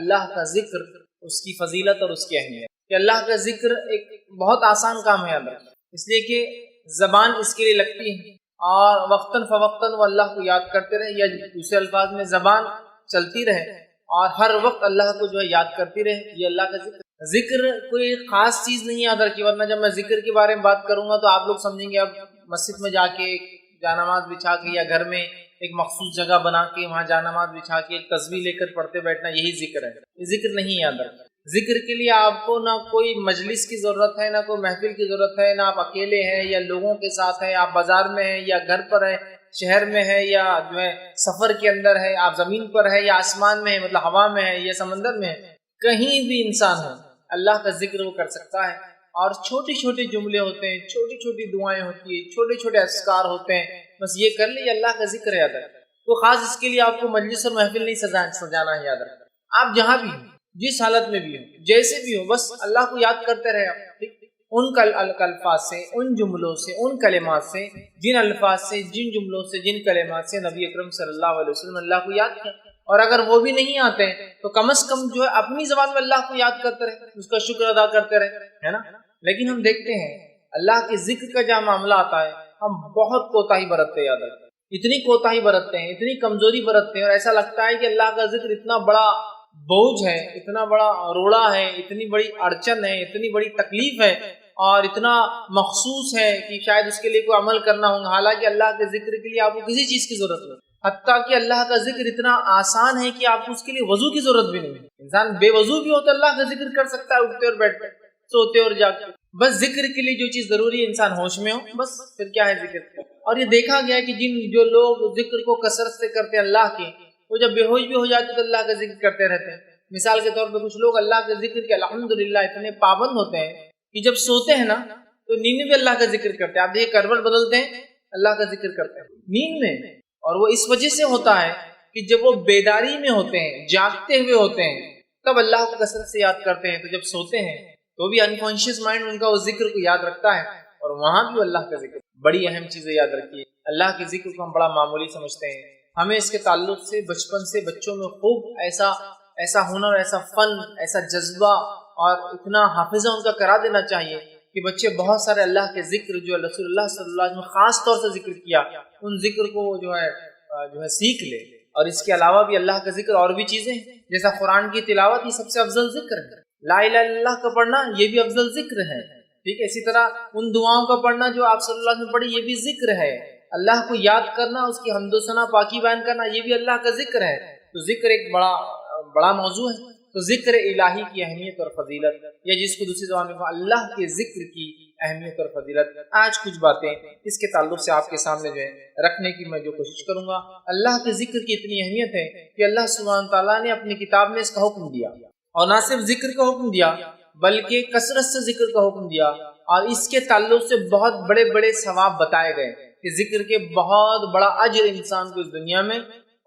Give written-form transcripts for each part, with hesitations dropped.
اللہ کا ذکر، اس کی فضیلت اور اس کی اہمیت، کہ اللہ کا ذکر ایک بہت آسان کام ہے یاد رکھیں، اس لیے کہ زبان اس کے لیے لگتی ہے اور وقتاً فوقتاً وہ اللہ کو یاد کرتے رہے، یا دوسرے الفاظ میں زبان چلتی رہے اور ہر وقت اللہ کو جو ہے یاد کرتی رہے، یہ اللہ کا ذکر۔ ذکر کوئی خاص چیز نہیں یاد رکھی، ورنہ جب میں ذکر کے بارے میں بات کروں گا تو آپ لوگ سمجھیں گے اب مسجد میں جا کے جانماز بچھا کے یا گھر میں ایک مخصوص جگہ بنا کے وہاں جانماز بچھا کے ایک تسبیح لے کر پڑھتے بیٹھنا یہی ذکر ہے، یہ ذکر نہیں یاد رکھنا۔ ذکر کے لیے آپ کو نہ کوئی مجلس کی ضرورت ہے، نہ کوئی محفل کی ضرورت ہے، نہ آپ اکیلے ہیں یا لوگوں کے ساتھ ہیں، آپ بازار میں ہیں یا گھر پر ہیں، شہر میں ہے یا جو ہے سفر کے اندر ہے، آپ زمین پر ہے یا آسمان میں ہے، مطلب ہوا میں ہے یا سمندر میں ہے، کہیں بھی انسان ہو اللہ کا ذکر وہ کر سکتا ہے۔ اور چھوٹے چھوٹے جملے ہوتے ہیں، چھوٹی چھوٹی دعائیں ہوتی ہیں، چھوٹے چھوٹے اذکار ہوتے ہیں، بس یہ کر لیں، اللہ کا ذکر یاد رکھیں۔ تو خاص اس کے لیے آپ کو مجلس اور محفل نہیں سجانا ہے، یاد رکھیں آپ جہاں بھی ہوں، جس حالت میں بھی ہوں، جیسے بھی ہوں، بس اللہ کو یاد کرتے رہے آپ، ان الفاظ سے، ان جملوں سے، ان کلمات سے، جن الفاظ سے، جن جملوں سے، جن کلمات سے نبی اکرم صلی اللہ علیہ وسلم اللہ کو یاد کریں۔ اور اگر وہ بھی نہیں آتے ہیں تو کم از کم جو ہے اپنی زبان میں اللہ کو یاد کرتے رہے، اس کا شکر ادا کرتے رہے، ہے نا۔ لیکن ہم دیکھتے ہیں اللہ کے ذکر کا جہاں معاملہ آتا ہے ہم بہت کوتاہی برتتے ہیں، یاد رکھیں اتنی کوتاہی برتتے ہیں، اتنی کمزوری برتتے ہیں، اور ایسا لگتا ہے کہ اللہ کا ذکر اتنا بڑا بوجھ ہے، اتنا بڑا روڑا ہے، اتنی بڑی اڑچن ہے، اتنی بڑی تکلیف ہے اور اتنا مخصوص ہے کہ شاید اس کے لیے کوئی عمل کرنا ہوگا، حالانکہ اللہ کے ذکر کے لیے آپ کو کسی چیز کی ضرورت نہیں، حتیٰ کہ اللہ کا ذکر اتنا آسان ہے کہ آپ کو اس کے لیے وضو کی ضرورت بھی نہیں ہے۔ انسان بے وضو بھی ہو تو اللہ کا ذکر کر سکتا ہے، اٹھتے اور بیٹھتے، سوتے اور جاگتے، بس ذکر کے لیے جو چیز ضروری ہے انسان ہوش میں ہو، بس پھر کیا ہے ذکر۔ اور یہ دیکھا گیا کہ جو لوگ ذکر کو کثرت سے کرتے ہیں اللہ کے، وہ جب بے ہوش بھی ہو جاتے تو اللہ کا ذکر کرتے رہتے ہیں۔ مثال کے طور پہ کچھ لوگ اللہ کے ذکر کے الحمدللہ اتنے پابند ہوتے ہیں کہ جب سوتے ہیں نا تو نیند میں بھی اللہ کا ذکر کرتے ہیں۔ آپ دیکھیں کروٹ بدلتے ہیں اللہ کا ذکر کرتے ہیں نیند میں، اور وہ اس وجہ سے ہوتا ہے کہ جب وہ بیداری میں ہوتے ہیں، جاگتے ہوئے ہوتے ہیں، تب اللہ کو کثرت سے یاد کرتے ہیں، تو جب سوتے ہیں تو بھی انکانشیس مائنڈ ان کا اس ذکر کو یاد رکھتا ہے، اور وہاں بھی اللہ کا ذکر۔ بڑی اہم چیزیں یاد رکھیے، اللہ کے ذکر کو ہم بڑا معمولی سمجھتے ہیں، ہمیں اس کے تعلق سے بچپن سے بچوں میں خوب ایسا ہنر، ایسا فن، ایسا جذبہ اور اتنا حافظہ ان کا کرا دینا چاہیے کہ بچے بہت سارے اللہ کے ذکر جو رسول اللہ صلی اللہ علیہ وسلم خاص طور سے ذکر کیا، ان ذکر کو جو ہے سیکھ لے۔ اور اس کے علاوہ بھی اللہ کا ذکر اور بھی چیزیں ہیں، جیسا قرآن کی تلاوت یہ سب سے افضل ذکر ہے، لا الہ الا اللہ کا پڑھنا یہ بھی افضل ذکر ہے، ٹھیک ہے۔ اسی طرح ان دعاؤں کا پڑھنا جو آپ صلی اللہ علیہ وسلم پڑھی یہ بھی ذکر ہے، اللہ کو یاد کرنا، اس کی حمد و ثنا پاکی بیان کرنا یہ بھی اللہ کا ذکر ہے۔ تو ذکر ایک بڑا موضوع ہے۔ تو ذکر الہی کی اہمیت اور فضیلت، یا جس کو دوسری زبان میں کہا اللہ کے ذکر کی اہمیت اور فضیلت، آج کچھ باتیں اس کے تعلق سے آپ کے سامنے جو ہے رکھنے کی میں جو کوشش کروں گا۔ اللہ کے ذکر کی اتنی اہمیت ہے کہ اللہ سبحانہ تعالیٰ نے اپنی کتاب میں اس کا حکم دیا، اور نہ صرف ذکر کا حکم دیا بلکہ کثرت سے ذکر کا حکم دیا، اور اس کے تعلق سے بہت بڑے بڑے ثواب بتائے گئے کہ ذکر کے بہت بڑا اجر انسان کو اس دنیا میں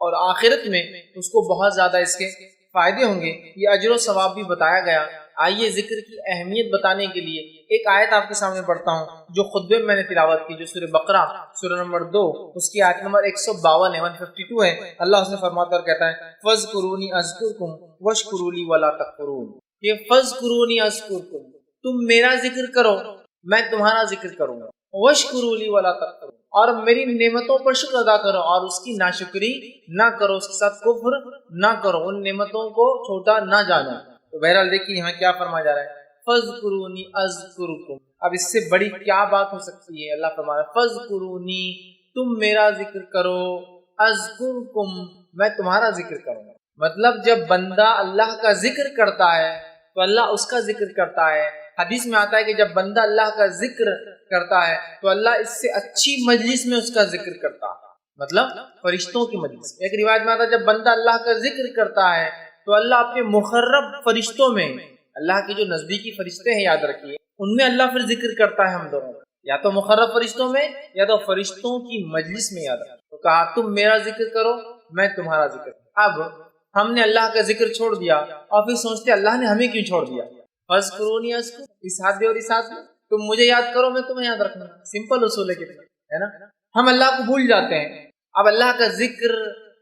اور آخرت میں اس کو بہت زیادہ اس کے فائدے ہوں گے، یہ اجر و ثواب بھی بتایا گیا۔ آئیے ذکر کی اہمیت بتانے کے لیے ایک آیت آپ کے سامنے پڑھتا ہوں جو خطبے میں نے تلاوت کی، جو سورہ بقرہ سورہ نمبر 2 اس کی آیت نمبر 152 ہے، 152 ہے۔ اللہ اس نے فرماتا اور کہتا ہے فَاذْكُرُونِي أَذْكُرْكُمْ وَاشْكُرُوا لِي وَلَا تَكْفُرُونَ، یہ فَاذْكُرُونِي أَذْكُرْكُمْ، تم میرا ذکر کرو میں تمہارا ذکر کروں گا، وَاشْكُرُوا لِي وَلَا تَكْفُرُونَ، اور میری نعمتوں پر شکر ادا کرو اور اس کی ناشکری نہ کرو، اس کے ساتھ کفر نہ کرو، ان نعمتوں کو چھوٹا نہ جانو۔ تو بہرحال دیکھیے یہاں کیا فرمایا جا رہا ہے، فَاذْكُرُونِي أَذْكُرْكُمْ، اب اس سے بڑی کیا بات ہو سکتی ہے؟ اللہ فرما رہا ہے فَاذْكُرُونِي، تم میرا ذکر کرو، أَذْكُرْكُمْ، میں تمہارا ذکر کروں گا۔ مطلب جب بندہ اللہ کا ذکر کرتا ہے تو اللہ اس کا ذکر کرتا ہے۔ حدیث میں آتا ہے کہ جب بندہ اللہ کا ذکر کرتا ہے تو اللہ اس سے اچھی مجلس میں اس کا ذکر کرتا ہے، مطلب فرشتوں کی مجلس۔ ایک روایت میں آتا ہے جب بندہ اللہ کا ذکر کرتا ہے تو اللہ اپنے مقرب فرشتوں میں، اللہ کے جو نزدیکی فرشتے ہیں یاد رکھیے، ان میں اللہ پھر ذکر کرتا ہے ہم دونوں، یا تو مقرب فرشتوں میں یا تو فرشتوں کی مجلس میں یاد رکھیے۔ تو کہا تم میرا ذکر کرو میں تمہارا ذکر کروں۔ اب ہم نے اللہ کا ذکر چھوڑ دیا اور پھر سوچتے اللہ نے ہمیں کیوں چھوڑ دیا؟ فَاذْكُرُونِي أَذْكُرْكُمْ، اس ہاتھ اور اس ہاتھ میں، تم مجھے یاد کرو میں تمہیں یاد رکھوں گا۔ سمپل اصول ہے کتنا، ہے نا۔ ہم اللہ کو بھول جاتے ہیں۔ اب اللہ کا ذکر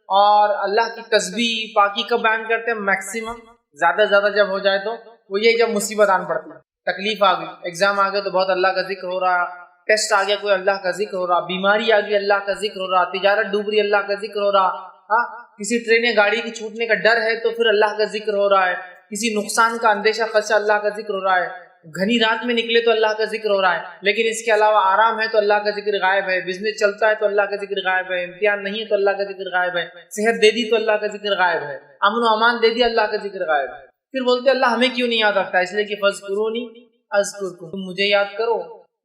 اور اللہ کی تسبیح پاکی کب بیان کرتے ہیں؟ میکسیمم زیادہ زیادہ جب ہو جائے تو وہ یہی جب مصیبت آن پڑتی ہے، تکلیف آ گئی، ایگزام آ گئے تو بہت اللہ کا ذکر ہو رہا، ٹیسٹ آ گیا کوئی اللہ کا ذکر ہو رہا، بیماری آ گئی اللہ کا ذکر ہو رہا، تجارت ڈوب رہی اللہ کا ذکر ہو رہا، ہاں کسی ٹرین یا گاڑی کی چھوٹنے کا ڈر ہے تو پھر اللہ کا ذکر ہو رہا ہے، کسی نقصان کا اندیشہ خدشہ اللہ کا ذکر ہو رہا ہے، گھنی رات میں نکلے تو اللہ کا ذکر ہو رہا ہے، لیکن اس کے علاوہ آرام ہے تو اللہ کا ذکر غائب ہے، بزنس چلتا ہے تو اللہ کا ذکر غائب ہے، امتحان نہیں ہے تو اللہ کا ذکر غائب ہے، صحت دے دی تو اللہ کا ذکر غائب ہے، امن و امان دے دیا اللہ کا ذکر غائب ہے۔ پھر بولتے اللہ ہمیں کیوں نہیں یاد رکھتا؟ اس لیے کہ فذکرونی اذکرکم، تم مجھے یاد کرو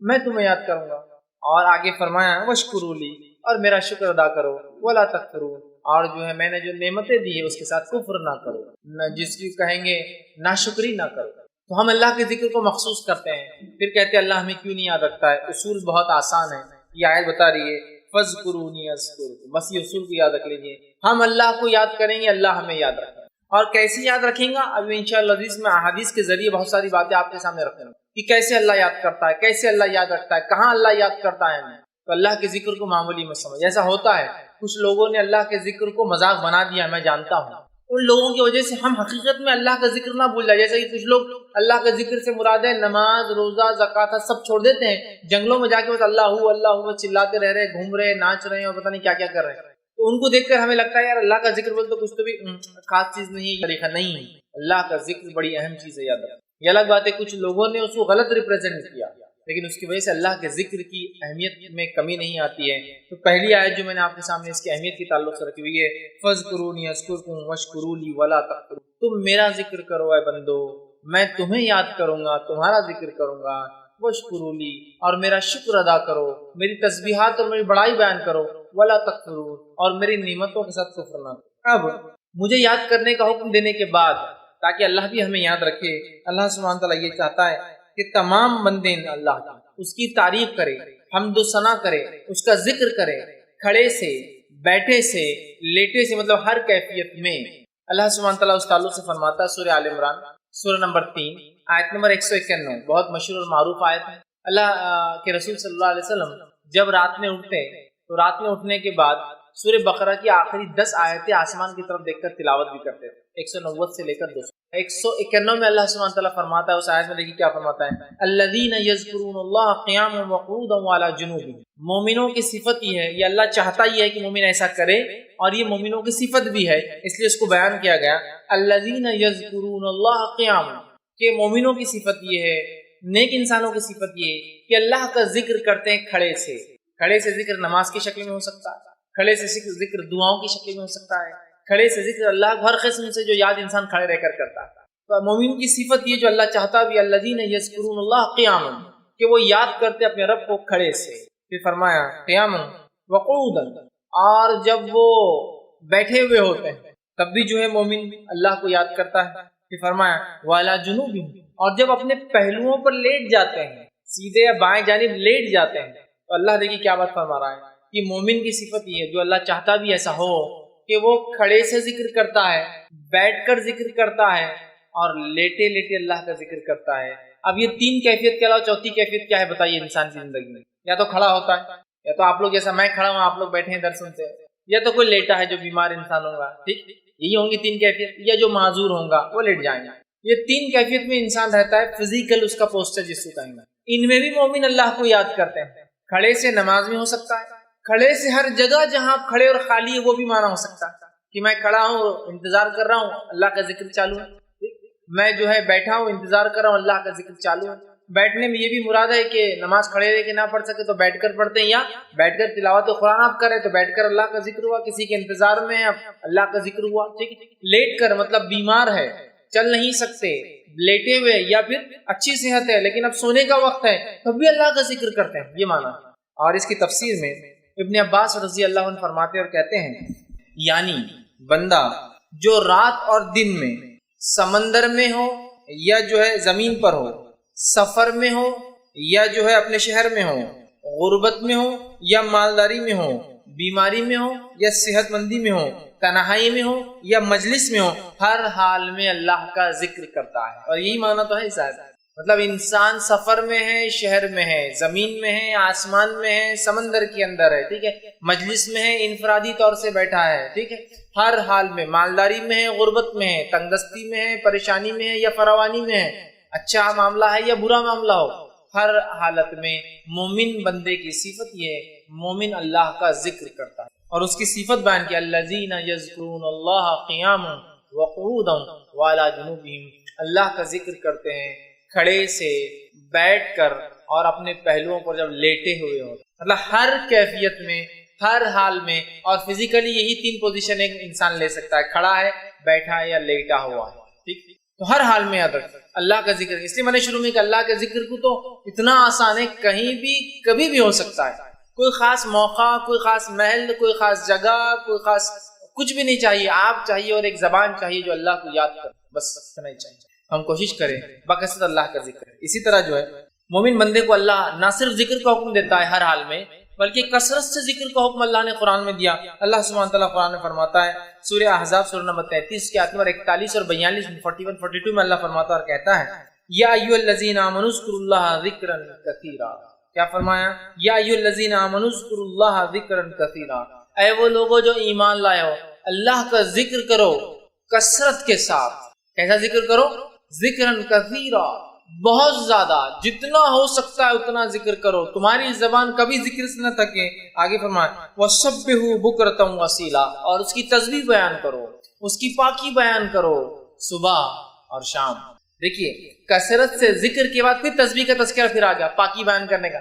میں تمہیں یاد کروں گا۔ اور آگے فرمایا واشکرولی، اور میرا شکر ادا کرو، ولا تکفرون، اور جو ہے میں نے جو نعمتیں دی ہے اس کے ساتھ کفر نہ کرو، نہ جس کی کہیں گے ناشکری نہ کرو۔ تو ہم اللہ کے ذکر کو مخصوص کرتے ہیں، پھر کہتے ہیں اللہ ہمیں کیوں نہیں یاد رکھتا ہے؟ اصول بہت آسان ہے، یہ آیت بتا رہی ہے فذکرونی اذکرکم، بس یہ اصول کو یاد رکھ لیجیے، ہم اللہ کو یاد کریں گے اللہ ہمیں یاد رکھیں گے۔ اور کیسے یاد رکھیں گا؟ ابھی انشاءاللہ عزیز میں احادیث کے ذریعے بہت ساری باتیں آپ کے سامنے رکھیں گے کہ کیسے اللہ یاد کرتا ہے، کیسے اللہ یاد رکھتا ہے، کہاں اللہ یاد کرتا ہے ہمیں۔ تو اللہ کے ذکر کو معمولی مت سمجھ، ایسا ہوتا ہے کچھ لوگوں نے اللہ کے ذکر کو مذاق بنا دیا، میں جانتا ہوں ان لوگوں کی وجہ سے ہم حقیقت میں اللہ کا ذکر نہ بھول جائے، جیسے کہ کچھ لوگ اللہ کا ذکر سے مراد ہے نماز روزہ زکوٰۃ سب چھوڑ دیتے ہیں، جنگلوں میں جا کے بس اللہ اللہ چلاتے رہ رہے، گھوم رہے، ناچ رہے ہیں اور پتہ نہیں کیا کیا کر رہے ہیں۔ تو ان کو دیکھ کر ہمیں لگتا ہے یار اللہ کا ذکر بول تو کچھ تو بھی خاص چیز نہیں، طریقہ نہیں ہے، اللہ کا ذکر بڑی اہم چیز ہے، یاد رکھیں۔ یہ الگ بات ہے کچھ لوگوں نے اس کو غلط ریپرزینٹ کیا، لیکن اس کی وجہ سے اللہ کے ذکر کی اہمیت میں کمی نہیں آتی ہے۔ تو پہلی آیت جو میں نے آپ کے سامنے اس کی اہمیت کے تعلق سے رکھی ہوئی ہے فذکرونی اذکرکم واشکروا لی ولا تکفرون، تم میرا ذکر کرو اے بندو، میں تمہیں یاد کروں گا، تمہارا ذکر کروں گا، واشکروا لی، اور میرا شکر ادا کرو، میری تسبیحات اور میری بڑائی بیان کرو، ولا تکفرون، اور میری نعمتوں کے ساتھ کفر نہ کرو۔ اب مجھے یاد کرنے کا حکم دینے کے بعد تاکہ اللہ بھی ہمیں یاد رکھے، اللہ سبحانہ تعالیٰ یہ چاہتا ہے کہ تمام بندے اللہ کی اس کی تعریف کرے، حمد و ثنا کرے، اس کا ذکر کرے، کھڑے سے، بیٹھے سے، لیٹے سے، مطلب ہر کیفیت میں۔ اللہ سبحانہ تعالیٰ اس تعلق سے فرماتا ہے سورہ آل عمران سورہ نمبر 3 آیت نمبر 191، بہت مشہور اور معروف آیت ہے۔ اللہ کے رسول صلی اللہ علیہ وسلم جب رات میں اٹھتے تو رات میں اٹھنے کے بعد سورہ بقرہ کی آخری 10 آیتیں آسمان کی طرف دیکھ کر تلاوت بھی کرتے تھے، 190 سے لے کر 200۔ 191 میں اللہ سبحانہ تعالیٰ فرماتا ہے، اس آیت میں دیکھیے کیا فرماتا ہے، الذین یذکرون اللہ قیاما وقعودا وعلی جنوبہم، مومنوں کی صفت یہ ہے، یہ اللہ چاہتا ہی ہے کہ مومن ایسا کرے، اور یہ مومنوں کی صفت بھی ہے، اس لیے اس کو بیان کیا گیا الذین یذکرون اللہ قیاما، کہ مومنوں کی صفت یہ ہے، نیک انسانوں کی صفت یہ ہے کہ اللہ کا ذکر کرتے ہیں کھڑے سے۔ کھڑے سے ذکر نماز کی شکل میں ہو سکتا ہے، کھڑے سے ذکر دعاؤں کی شکل میں ہو سکتا ہے، کھڑے سے ذکر اللہ کو ہر قسم سے جو یاد انسان کھڑے رہ کر کرتا ہے۔ تو مومن کی صفت یہ جو اللہ چاہتا بھی، الذین یذکرون اللہ قیاما، کہ وہ یاد کرتے اپنے رب کو کھڑے سے۔ پھر فرمایا قیاما وقعودا، اور جب وہ بیٹھے ہوئے ہوتے ہیں تب بھی جو ہے مومن اللہ کو یاد کرتا ہے۔ پھر فرمایا وعلی جنوبہم، اور جب اپنے پہلوؤں پر لیٹ جاتے ہیں، سیدھے یا بائیں جانب لیٹ جاتے ہیں، تو اللہ دیکھیے کیا بات فرما رہا ہے کہ مومن کی صفت یہ ہے جو اللہ چاہتا بھی ایسا ہو کہ وہ کھڑے سے ذکر کرتا ہے، بیٹھ کر ذکر کرتا ہے، اور لیٹے لیٹے اللہ کا ذکر کرتا ہے۔ اب یہ تین کیفیت کے علاوہ چوتھی کیفیت کیا ہے بتائیے انسان کی زندگی میں؟ یا تو کھڑا ہوتا ہے، یا تو آپ لوگ جیسا میں کھڑا ہوں آپ لوگ بیٹھے ہیں در سنتے، یا تو کوئی لیٹا ہے جو بیمار انسان ہوگا، ٹھیک، یہی ہوں گی تین کیفیت، یا جو معذور ہوگا وہ لیٹ جائیں گے۔ یہ تین کیفیت میں انسان رہتا ہے، فزیکل اس کا پوسچر جس کو کہیں گے، ان میں بھی مومن اللہ کو یاد کرتے ہیں۔ کھڑے سے نماز میں ہو سکتا ہے، کھڑے سے ہر جگہ جہاں آپ کھڑے اور خالی ہے وہ بھی مانا ہو سکتا ہے کہ میں کھڑا ہوں انتظار کر رہا ہوں اللہ کا ذکر چالو ہے، میں جو ہے بیٹھا ہوں انتظار کر رہا ہوں اللہ کا ذکر چالو ہے۔ بیٹھنے میں یہ بھی مراد ہے کہ نماز کھڑے رہ کے نہ پڑھ سکے تو بیٹھ کر پڑھتے ہیں، یا بیٹھ کر تلاوت قرآن آپ کریں تو بیٹھ کر اللہ کا ذکر ہوا، کسی کے انتظار میں اللہ کا ذکر ہوا، ٹھیک۔ لیٹ کر مطلب بیمار ہے، چل نہیں سکتے، لیٹے ہوئے، یا پھر اچھی صحت ہے لیکن اب سونے کا وقت ہے تب بھی اللہ کا ذکر کرتے ہیں، یہ مانا۔ اور اس کی تفسیر میں ابن عباس رضی اللہ عنہ فرماتے اور کہتے ہیں، یعنی بندہ جو رات اور دن میں سمندر میں ہو یا جو ہے زمین پر ہو، سفر میں ہو یا جو ہے اپنے شہر میں ہو، غربت میں ہو یا مالداری میں ہو، بیماری میں ہو یا صحت مندی میں ہو، تنہائی میں ہو یا مجلس میں ہو، ہر حال میں اللہ کا ذکر کرتا ہے۔ اور یہی معنی تو ہے اس آیت، مطلب انسان سفر میں ہے، شہر میں ہے، زمین میں ہے، آسمان میں ہے، سمندر کے اندر ہے، ٹھیک ہے، مجلس میں ہے، انفرادی طور سے بیٹھا ہے، ٹھیک ہے، ہر حال میں، مالداری میں ہے، غربت میں ہے، تنگ دستی میں ہے، پریشانی میں ہے یا فراوانی میں ہے، اچھا معاملہ ہے یا برا معاملہ ہو، ہر حالت میں مومن بندے کی صفت یہ ہے، مومن اللہ کا ذکر کرتا ہے، اور اس کی صفت بیان کی الذین یذکرون اللہ قیاما وقعودا وعلی جنوبہم، اللہ کا ذکر کرتے ہیں کھڑے سے، بیٹھ کر، اور اپنے پہلوؤں پر جب لیٹے ہوئے ہو، مطلب ہر کیفیت میں، ہر حال میں، اور فزیکلی یہی 3 پوزیشن ایک انسان لے سکتا ہے، کھڑا ہے، بیٹھا ہے یا لیٹا ہوا ہے، ٹھیک، تو ہر حال میں یاد رکھ اللہ کا ذکر۔ اس لیے میں نے شروع میں کہ اللہ کے ذکر کو تو اتنا آسان ہے، کہیں بھی کبھی بھی ہو سکتا ہے، کوئی خاص موقع، کوئی خاص محل، کوئی خاص جگہ، کوئی خاص کچھ بھی نہیں چاہیے، آپ چاہیے اور ایک زبان چاہیے جو اللہ کو یاد کر، بس اتنا ہی چاہیے۔ ہم کوشش کریں بکثرت اللہ کا ذکر۔ اسی طرح جو ہے مومن بندے کو اللہ نہ صرف ذکر کا حکم دیتا ہے ہر حال میں، بلکہ کثرت سے ذکر کا حکم اللہ نے قرآن میں دیا۔ اللہ سبحانہ تعالیٰ قرآن میں فرماتا ہے، سورہ احزاب سورہ نمبر 33 کے آیت نمبر 41 اور 42، 41 42 میں اللہ فرماتا ہے اور کہتا ہے، یا ایھا الذین آمنوا اذکروا اللہ ذکرا کثیرا۔ کیا فرمایا؟ یا ایھا الذین آمنوا اذکروا اللہ ذکرا کثیرا، اے وہ لوگوں جو ایمان لائے ہو، اللہ کا ذکر کرو کثرت کے ساتھ۔ کیسا ذکر کرو؟ ذکرن کثیرا، بہت زیادہ، جتنا ہو سکتا ہے اتنا ذکر کرو، تمہاری زبان کبھی ذکر سے نہ تھکے۔ آگے فرمایا وَسَبِّحُوا بُكْرَةً وَأَصِيلًا، اور اس کی تسبیح بیان کرو، اس کی پاکی بیان کرو صبح اور شام۔ دیکھیے کثرت سے ذکر کے بعد پھر تسبیح کا تذکرہ پھر آ گیا، پاکی بیان کرنے کا،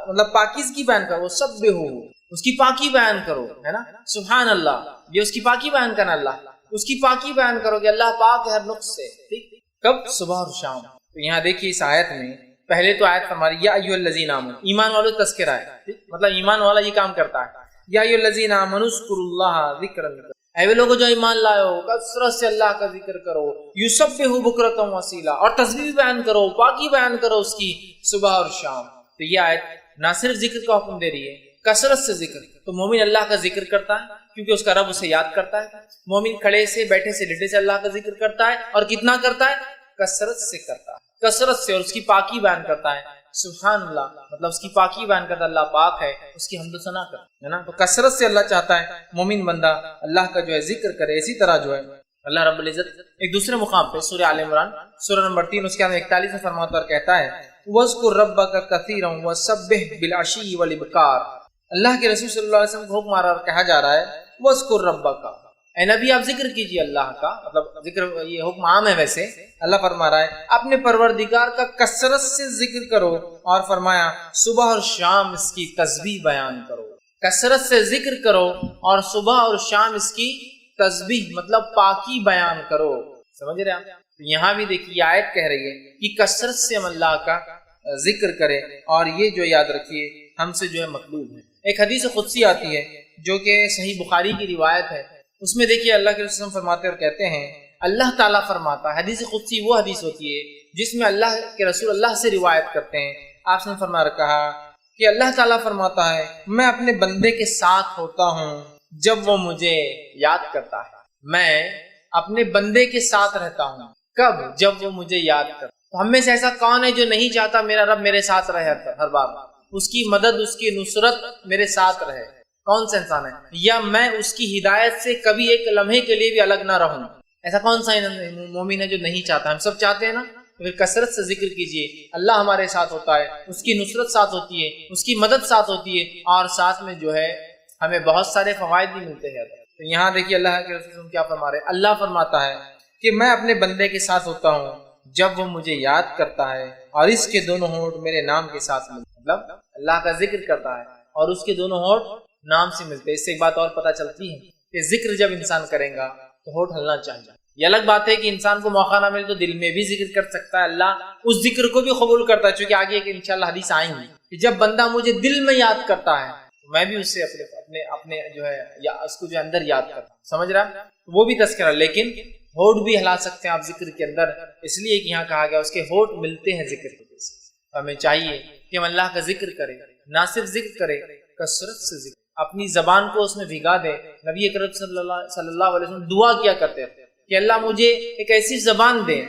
مطلب پاکیزگی بیان کرو، وَسَبِّحُوا، اس کی پاکی بیان کرو، ہے نا، سبحان اللہ، یہ اس کی پاکی بیان کرنا، اللہ اس کی پاکی بیان کرو کہ اللہ پاک ہے ہر نقص سے، ٹھیک، کب؟ صبح اور شام۔ تو یہاں دیکھیے اس آیت میں پہلے تو آیت ہماری یا ایھا الذین آمنوا، ایمان والوں کا تذکرہ ہے، مطلب ایمان والا یہ کام کرتا ہے، یا ایھا الذین آمنوا اذکروا اللہ ذکرا، اے وہ لوگوں جو ایمان لائے ہو کثرت سے اللہ کا ذکر کرو، یسبحوا بکرۃ واسیلا، اور تسبیح بیان کرو، پاکی بیان کرو اس کی صبح اور شام۔ تو یہ آیت نہ صرف ذکر کا حکم دے رہی ہے، کثرت سے ذکر، تو مومن اللہ کا ذکر کرتا ہے کیونکہ اس کا رب اسے یاد کرتا ہے، مومن کھڑے سے، بیٹھے سے، لیٹے سے اللہ کا ذکر کرتا ہے، اور کتنا کرتا ہے؟ کثرت سے کرتا ہے، کثرت سے، اور اس کی پاکی بیان کرتا ہے، سبحان اللہ، مطلب اس کی پاکی بیان کرتا ہے، اللہ پاک ہے، اس کی حمد و ثنا کرتا ہے نا۔ تو کثرت سے اللہ چاہتا ہے مومن بندہ اللہ کا جو ہے ذکر کرے۔ اسی طرح جو ہے اللہ رب العزت ایک دوسرے مقام پہ سورہ آل عمران سورہ نمبر 3 اس کے اندر 41 میں فرماتا اور کہتا ہے وَاذْكُرْ رَبَّكَ كَثِيرًا وَسَبِّحْ بِالْعَشِيِّ وَالْإِبْكَارِ۔ اللہ کے رسول صلی اللہ علیہ وسلم کو حکم آ رہا اور کہا جا رہا ہے وَاذْكُرْ رَبَّكَ، اے نبی آپ ذکر کیجئے اللہ کا، مطلب ذکر یہ حکم عام ہے، ویسے اللہ فرما رہا ہے اپنے پروردگار کا کثرت سے ذکر کرو، اور فرمایا صبح اور شام اس کی تسبیح بیان کرو، کثرت سے ذکر کرو اور صبح اور شام اس کی تسبیح مطلب پاکی بیان کرو۔ سمجھ رہے ہیں؟ یہاں بھی دیکھیے آیت کہہ رہی ہے کہ کثرت سے ہم اللہ کا ذکر کریں، اور یہ جو یاد رکھیے ہم سے جو ہے مطلوب ہے۔ ایک حدیث قدسی آتی ہے جو کہ صحیح بخاری کی روایت ہے، اس میں دیکھیے اللہ کے رسول فرماتے اور کہتے ہیں، اللہ تعالیٰ فرماتا ہے، حدیث قدسی وہ حدیث ہوتی ہے جس میں اللہ کے رسول اللہ سے روایت کرتے ہیں، آپ نے فرما رکھا کہ اللہ تعالیٰ فرماتا ہے میں اپنے بندے کے ساتھ ہوتا ہوں جب وہ مجھے یاد کرتا ہے، میں اپنے بندے کے ساتھ رہتا ہوں، کب؟ جب وہ مجھے یاد کرتا۔ تو ہم میں سے ایسا کون ہے جو نہیں چاہتا میرا رب میرے ساتھ رہے ہر بار، اس کی مدد، اس کی نصرت میرے ساتھ رہے؟ کون سا انسان ہے؟ یا میں اس کی ہدایت سے کبھی ایک لمحے کے لیے بھی الگ نہ رہوں؟ ایسا کون سا مومن ہے جو نہیں چاہتا؟ ہم سب چاہتے ہیں نا۔ پھر کثرت سے ذکر کیجئے، اللہ ہمارے ساتھ ہوتا ہے، اس کی نصرت ساتھ ہوتی ہے، اس کی مدد ساتھ ہوتی ہے، اور ساتھ میں جو ہے ہمیں بہت سارے فوائد بھی ملتے ہیں۔ تو یہاں دیکھیے اللہ کے رسول کیا فرما رہے ہیں، اللہ فرماتا ہے کہ میں اپنے بندے کے ساتھ ہوتا ہوں جب وہ مجھے یاد کرتا ہے، اور اس کے دونوں ہونٹ میرے نام کے ساتھ ملتے ہیں، مطلب اللہ کا ذکر کرتا ہے اور اس کے دونوں ہونٹ نام سے ملتے ہیں۔ اس سے ایک بات اور پتہ چلتی ہے کہ ذکر جب انسان کرے گا تو ہونٹ ہلنا چاہیے۔ یہ الگ بات ہے کہ انسان کو موقع نہ ملے تو دل میں بھی ذکر کر سکتا ہے، اللہ اس ذکر کو بھی قبول کرتا ہے، چونکہ آگے ایک انشاءاللہ حدیث آئیں گی کہ جب بندہ مجھے دل میں یاد کرتا ہے تو میں بھی اس سے اپنے جو ہے یا اس کو جو اندر یاد کرتا ہوں۔ سمجھ رہا ہے؟ وہ بھی تذکرہ، لیکن ہونٹ بھی ہلا سکتے ہیں آپ ذکر کے اندر، اس لیے کہ یہاں کہا گیا اس کے ہونٹ ملتے ہیں ذکر کے سے۔ ہمیں چاہیے کہ ہم اللہ کا ذکر کریں، نہ صرف ذکر کریں، کثرت سے ذکر، اپنی زبان کو اس میں بھگا دیں۔ نبی اکرم صلی اللہ علیہ وسلم دعا کیا کرتے تھے کہ اللہ مجھے ایک ایسی زبان دے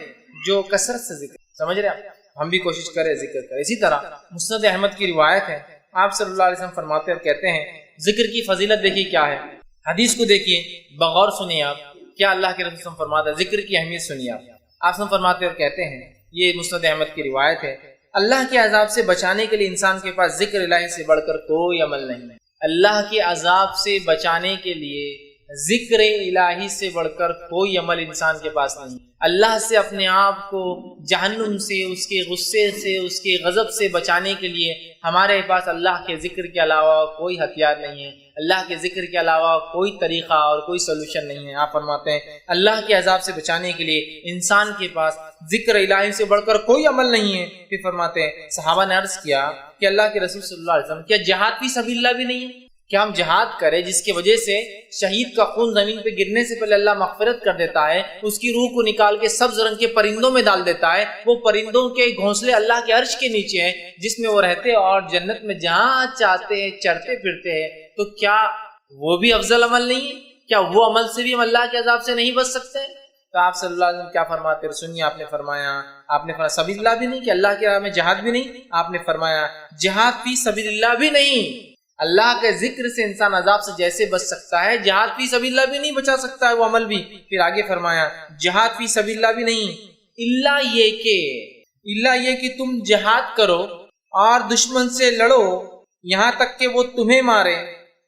جو کثرت سے ذکر سمجھ رہے آپ؟ ہم بھی کوشش کریں ذکر کریں. اسی طرح مسند احمد کی روایت ہے، آپ صلی اللہ علیہ وسلم فرماتے اور کہتے ہیں ذکر کی فضیلت دیکھیے کیا ہے. حدیث کو دیکھیے بغور سنیے آپ، کیا اللہ کے رسول فرماتا ہے، ذکر کی اہمیت سنیے آپ فرماتے اور کہتے ہیں، یہ مسند احمد کی روایت ہے، اللہ کے عذاب سے بچانے کے لیے انسان کے پاس ذکر الہی سے بڑھ کر کوئی عمل نہیں ہے. اللہ کے عذاب سے بچانے کے لیے ذکر الہی سے بڑھ کر کوئی عمل انسان کے پاس نہیں. اللہ سے اپنے آپ کو جہنم سے، اس کے غصے سے، اس کے غضب سے بچانے کے لیے ہمارے پاس اللہ کے ذکر کے علاوہ کوئی ہتھیار نہیں ہے، اللہ کے ذکر کے علاوہ کوئی طریقہ اور کوئی سولوشن نہیں ہے. آپ فرماتے ہیں اللہ کے عذاب سے بچانے کے لیے انسان کے پاس ذکر الہی سے بڑھ کر کوئی عمل نہیں ہے. پھر فرماتے ہیں صحابہ نے عرض کیا کہ اللہ کے رسول صلی اللہ علیہ وسلم کیا جہاد فی سبیل اللہ بھی نہیں ہے؟ کیا ہم جہاد کریں جس کی وجہ سے شہید کا خون زمین پہ گرنے سے پہلے اللہ مغفرت کر دیتا ہے، اس کی روح کو نکال کے سبز رنگ کے پرندوں میں ڈال دیتا ہے، وہ پرندوں کے گھونسلے اللہ کے عرش کے نیچے ہیں جس میں وہ رہتے اور جنت میں جہاں چاہتے ہیں چرتے پھرتے ہیں، تو کیا وہ بھی افضل عمل نہیں ہے؟ کیا وہ عمل سے بھی ہم اللہ کے عذاب سے نہیں بچ سکتے؟ تو آپ صلی اللہ علیہ وسلم کیا فرماتے ہیں؟ سنیے، آپ نے فرمایا سبیل اللہ بھی نہیں، کہ اللہ کے راہ میں جہاد بھی نہیں. آپ نے فرمایا جہاد فی سبیل اللہ بھی نہیں. اللہ کے ذکر سے انسان عذاب سے جیسے بچ سکتا ہے، جہاد فی سبیل اللہ بھی نہیں بچا سکتا ہے وہ عمل بھی. پھر آگے فرمایا جہاد فی سبیل اللہ بھی نہیں، اللہ یہ کہ تم جہاد کرو اور دشمن سے لڑو یہاں تک کہ وہ تمہیں مارے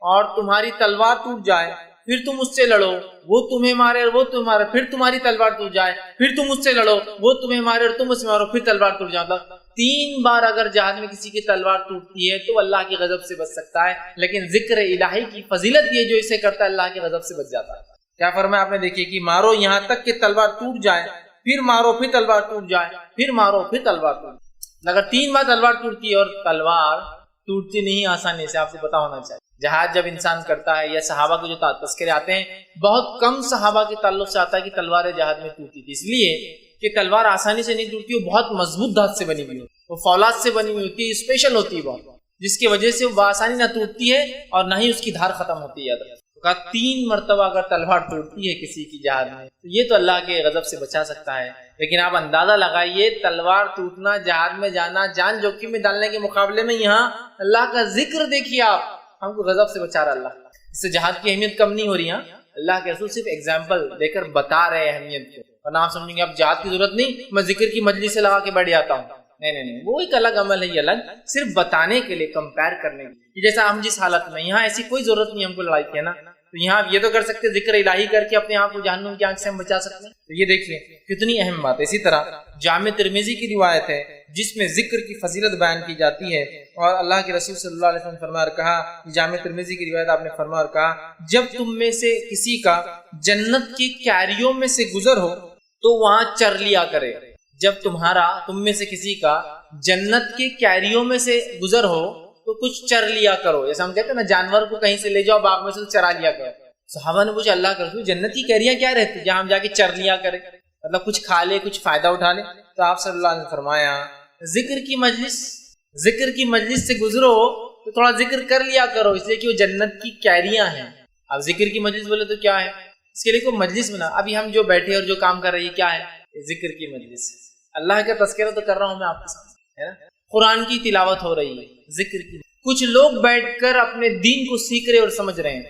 اور تمہاری تلوار ٹوٹ جائے، پھر تم اس سے لڑو، وہ تمہیں مارے اور وہ تمہیں مارے، پھر تمہاری تلوار ٹوٹ جائے، پھر تم اس سے لڑو، وہ تمہیں مارے اور تم اس سے مارو، پھر تلوار ٹوٹ جاتا. 3 بار اگر جہاد میں کسی کی تلوار ٹوٹتی ہے تو اللہ کی غضب سے بچ سکتا ہے، لیکن ذکر الہی کی فضیلت یہ جو اسے کرتا ہے اللہ کی غضب سے بچ جاتا ہے. کیا فرمایا آپ نے؟ دیکھیے کہ مارو یہاں تک کہ تلوار ٹوٹ جائے، پھر مارو پھر تلوار ٹوٹ جائے، پھر مارو پھر تلوار ٹوٹ جائے. اگر 3 بار تلوار ٹوٹتی ہے اور تلوار ٹوٹتی نہیں آسانی سے، آپ کو پتا ہونا چاہیے. جہاد جب انسان کرتا ہے یا صحابہ کے جو تذکرے آتے ہیں، بہت کم صحابہ کے تعلق سے آتا ہے کہ تلوار جہاد میں ٹوٹتی تھی، اس لیے کہ تلوار آسانی سے نہیں ٹوٹتی، وہ بہت مضبوط دھات سے بنی ہوئی ہوتی ہے، وہ فولاد سے بنی ہوئی ہوتی ہے، اسپیشل ہوتی ہے بہت، جس کی وجہ سے وہ بآسانی نہ ٹوٹتی ہے اور نہ ہی اس کی دھار ختم ہوتی ہے. کہا 3 مرتبہ اگر تلوار ٹوٹتی ہے کسی کی جہاد میں تو یہ تو اللہ کے غضب سے بچا سکتا ہے. لیکن آپ اندازہ لگائیے تلوار ٹوٹنا، جہاد میں جانا، جان جوکھم میں ڈالنے کے مقابلے میں یہاں اللہ کا ذکر دیکھیے، آپ ہم کو غضب سے بچا رہا اللہ. اس سے جہاد کی اہمیت کم نہیں ہو رہی. اللہ کے رسول صرف ایگزامپل دے کر بتا رہے ہیں اہمیت کو، ورنہ آپ سمجھیں گے اب جہاد کی ضرورت نہیں، میں ذکر کی مجلس سے لگا کے بیٹھ جاتا ہوں. نہیں، وہ ایک الگ عمل ہے، یہ الگ، صرف بتانے کے لیے، کمپیر کرنے کے لیے. جیسا ہم جس حالت میں، یہاں ایسی کوئی ضرورت نہیں ہم کو لڑائی کی ہے نا، تو یہاں آپ یہ تو کر سکتے ذکر الہی کر کے اپنے آپ کو جہنم کی آنکھ سے ہم بچا سکتے ہیں. تو یہ دیکھ لیں کتنی اہم بات ہے. اسی طرح جامع ترمذی کی روایت ہے جس میں ذکر کی فضیلت بیان کی جاتی ہے، اور اللہ کے رسول صلی اللہ علیہ وسلم فرمایا اور کہا، جامع ترمذی کی روایت آپ نے فرمایا اور کہا، جب تم میں سے کسی کا جنت کی کیاریوں میں سے گزر ہو تو وہاں چر لیا کرے. جب تم میں سے کسی کا جنت کے کیاریوں میں سے گزر ہو تو کچھ چر لیا کرو. جیسے ہم کہتے ہیں نا جانور کو کہیں سے لے جاؤ باغ میں سے چرا لیا کرو. صحابہ نے پوچھا اللہ کا رسول جنت کی کیریاں کیا رہتی جہاں ہم جا کے چر لیا کرے، مطلب کچھ کھا لے، کچھ فائدہ اٹھا لے؟ تو آپ صلی اللہ علیہ وسلم فرمایا ذکر کی مجلس سے گزرو تو تھوڑا ذکر کر لیا کرو، اس لیے کہ وہ جنت کی کیریاں ہیں. اب ذکر کی مجلس بولے تو کیا ہے؟ اس کے لیے کوئی مجلس بنا. ابھی ہم جو بیٹھے اور جو کام کر رہے ہیں یہ کیا ہے؟ ذکر کی مجلس. اللہ کا تذکرہ تو کر رہا ہوں میں آپ کے سامنے، ہے نا، قرآن کی تلاوت ہو رہی ہے، ذکر کی. کچھ لوگ بیٹھ کر اپنے دین کو سیکھ رہے اور سمجھ رہے ہیں،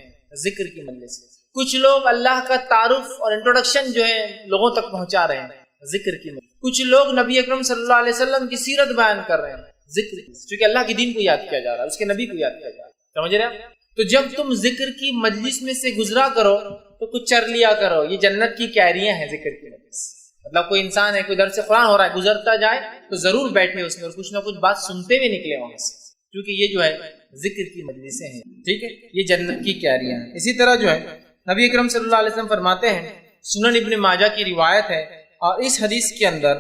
ذکر کی مجلس. کچھ لوگ اللہ کا تعارف اور انٹروڈکشن جو ہے لوگوں تک پہنچا رہے ہیں، ذکر کی مجلس. کچھ لوگ نبی اکرم صلی اللہ علیہ وسلم کی سیرت بیان کر رہے ہیں، ذکر کی، چونکہ اللہ کے دین کو یاد کیا جا رہا ہے، اس کے نبی کو یاد کیا جا رہا ہے. سمجھ رہے ہیں؟ تو جب تم ذکر کی مجلس میں سے گزرا کرو تو کچھ چر لیا کرو. یہ جنت کی کیریاں ہیں ذکر کی مجلس. مطلب کوئی انسان ہے، کوئی درس قرآن ہو رہا ہے، گزرتا جائے تو ضرور بیٹھے اس میں اور کچھ نہ کچھ بات سنتے ہوئے نکلے وہاں سے، کیونکہ یہ جو ہے ذکر کی مجلسیں ہیں. ٹھیک ہے، یہ جنت کی کیریاں ہیں. اسی طرح جو ہے نبی اکرم صلی اللہ علیہ وسلم فرماتے ہیں، سنن ابن ماجہ کی روایت ہے، اور اس حدیث کے اندر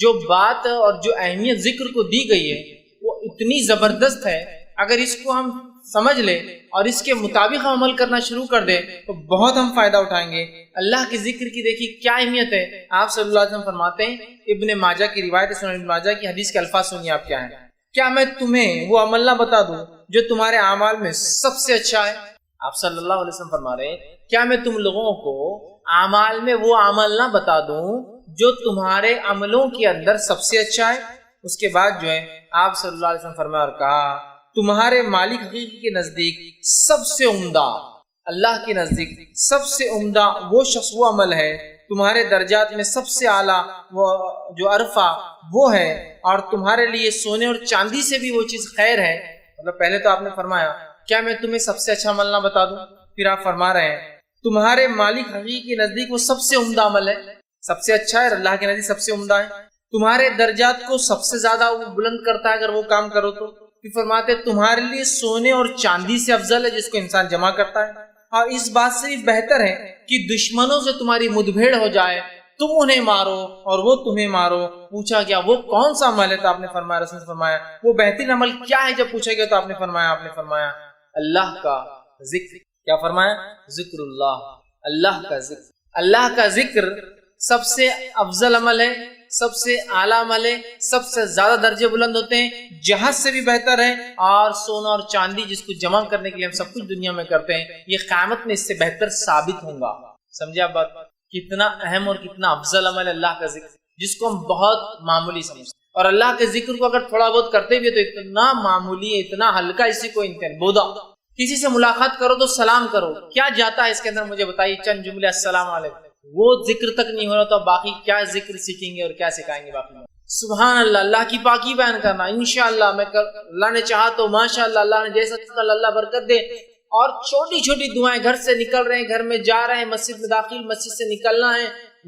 جو بات اور جو اہمیت ذکر کو دی گئی ہے وہ اتنی زبردست ہے، اگر اس کو ہم سمجھ لیں اور اس کے مطابق ہم عمل کرنا شروع کر دیں تو بہت ہم فائدہ اٹھائیں گے. اللہ کے ذکر کی دیکھیے کیا اہمیت ہے. آپ صلی اللہ علیہ وسلم فرماتے ہیں، ابن ماجہ کی روایت ہے، سنن ابن ماجہ کی حدیث کے الفاظ سنیے آپ کیا ہیں. کیا میں تمہیں وہ عمل نہ بتا دوں جو تمہارے اعمال میں سب سے اچھا ہے؟ آپ صلی اللہ علیہ وسلم فرما رہے ہیں، کیا میں تم لوگوں کو اعمال میں وہ عمل نہ بتا دوں جو تمہارے عملوں کے اندر سب سے اچھا ہے۔ اس کے بعد جو ہے آپ صلی اللہ علیہ وسلم فرمایا اور کہا تمہارے مالک حقیقی کے نزدیک سب سے عمدہ، اللہ کے نزدیک سب سے عمدہ وہ شخص وہ عمل ہے، تمہارے درجات میں سب سے اعلیٰ وہ جو عرفہ وہ ہے، اور تمہارے لیے سونے اور چاندی سے بھی وہ چیز خیر ہے۔ مطلب پہلے تو آپ نے فرمایا کیا میں تمہیں سب سے اچھا عمل نہ بتا دوں، پھر آپ فرما رہے ہیں تمہارے مالک حقیقی کے نزدیک وہ سب سے عمدہ عمل ہے، سب سے اچھا ہے اور اللہ کے نزدیک سب سے عمدہ ہے، تمہارے درجات کو سب سے زیادہ وہ بلند کرتا ہے اگر وہ کام کرو تو۔ پھر فرماتے تمہارے لیے سونے اور چاندی سے افضل ہے جس کو انسان جمع کرتا ہے، اور اس بات سے بھی بہتر ہے کہ دشمنوں سے تمہاری مدبھیڑ ہو جائے، تم انہیں مارو اور وہ تمہیں مارو۔ پوچھا گیا وہ کون سا عمل ہے تو آپ نے فرمایا، رسول نے فرمایا وہ بہترین عمل کیا ہے؟ جب پوچھا گیا تو آپ نے فرمایا اللہ کا ذکر۔ کیا فرمایا؟ ذکر اللہ، اللہ کا ذکر۔ اللہ کا ذکر سب سے افضل عمل ہے، سب سے اعلیٰ عمل ہے، سب سے زیادہ درجے بلند ہوتے ہیں، جہاز سے بھی بہتر ہے، اور سونا اور چاندی جس کو جمع کرنے کے لیے ہم سب کچھ دنیا میں کرتے ہیں یہ قیامت میں اس سے بہتر ثابت ہوں گا۔ سمجھے آپ بات؟ کتنا اہم اور کتنا افضل عمل ہے اللہ کا ذکر، جس کو ہم بہت معمولی سمجھتے ہیں، اور اللہ کے ذکر کو اگر تھوڑا بہت کرتے بھی تو اتنا معمولی ہے، اتنا ہلکا، اسی کو انتہا بودا۔ کسی سے ملاقات کرو تو سلام کرو، کیا جاتا ہے اس کے اندر؟ مجھے بتائیے چند جملے، السلام علیکم، وہ ذکر تک نہیں ہو رہا تو باقی کیا ذکر سیکھیں گے اور کیا سکھائیں گے باقی؟ سبحان اللہ، اللہ کی پاکی بیان کرنا، انشاءاللہ میں اللہ نے چاہا تو ماشاءاللہ، اللہ نے جیسا اللہ برکت دے، اور چھوٹی چھوٹی دعائیں، گھر سے نکل رہے ہیں، گھر میں جا رہے ہیں، مسجد میں داخل، مسجد سے نکلنا ہے،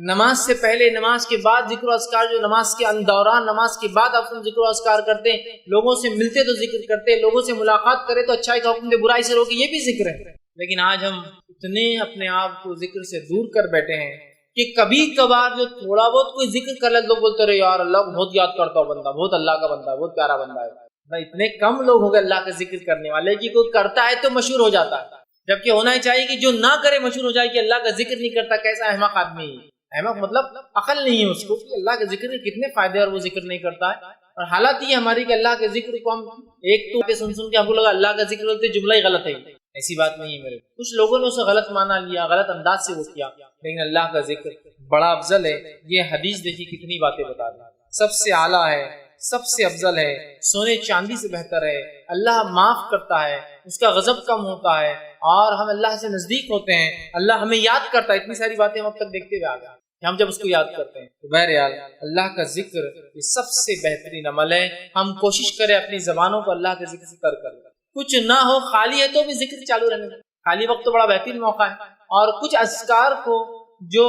نماز سے پہلے، نماز کے بعد ذکر و اذکار، جو نماز کے دوران، نماز کے بعد آپ ذکر و اذکار کرتے ہیں، لوگوں سے ملتے تو ذکر کرتے ہیں، لوگوں سے ملاقات کرے تو اچھائی کا حکم دے، برائی سے روکے، یہ بھی ذکر ہے۔ لیکن آج ہم اتنے اپنے آپ کو ذکر سے دور کر بیٹھے ہیں کہ کبھی کبھار جو تھوڑا بہت کوئی ذکر کر لے لوگ بولتے رہے یار اللہ کو بہت یاد کرتا ہو بندہ، بہت اللہ کا بندہ ہے، بہت پیارا بندہ ہے۔ اتنے کم لوگ ہو گئے اللہ کا ذکر کرنے والے کہ کوئی کرتا ہے تو مشہور ہو جاتا ہے، جبکہ ہونا ہی چاہیے کہ جو نہ کرے مشہور ہو جائے کہ اللہ کا ذکر نہیں کرتا، کیسا احمق آدمی ہے۔ احمق مطلب عقل نہیں ہے اس کو کہ اللہ کے ذکر کے کتنے فائدے اور وہ ذکر نہیں کرتا ہے۔ اور حالت یہ ہماری کہ اللہ کے ذکر کو ہم ایک تو سن کے ہم کو لگا اللہ کا ذکر بولتے جملہ ہی غلط ہے، ایسی بات نہیں ہے میرے، کچھ لوگوں نے اسے غلط مانا لیا، غلط انداز سے وہ کیا، لیکن اللہ کا ذکر بڑا افضل ہے۔ یہ حدیث دیکھی کتنی باتیں بتا رہی، سب سے اعلیٰ ہے، سب سے افضل ہے، سونے چاندی سے بہتر ہے، اللہ معاف کرتا ہے، اس کا غضب کم ہوتا ہے، اور ہم اللہ سے نزدیک ہوتے ہیں، اللہ ہمیں یاد کرتا ہے۔ اتنی ساری باتیں ہم اب تک دیکھتے ہوئے آ گئے کہ ہم جب اس کو یاد کرتے ہیں تو بہرحال اللہ کا ذکر یہ سب سے بہترین عمل ہے۔ ہم کوشش کریں اپنی زبانوں کو اللہ کے ذکر سے تر کر، کچھ نہ ہو خالی ہے تو بھی ذکر چالو رہنے دیں، خالی وقت تو بڑا بہترین موقع ہے۔ اور کچھ اذکار کو جو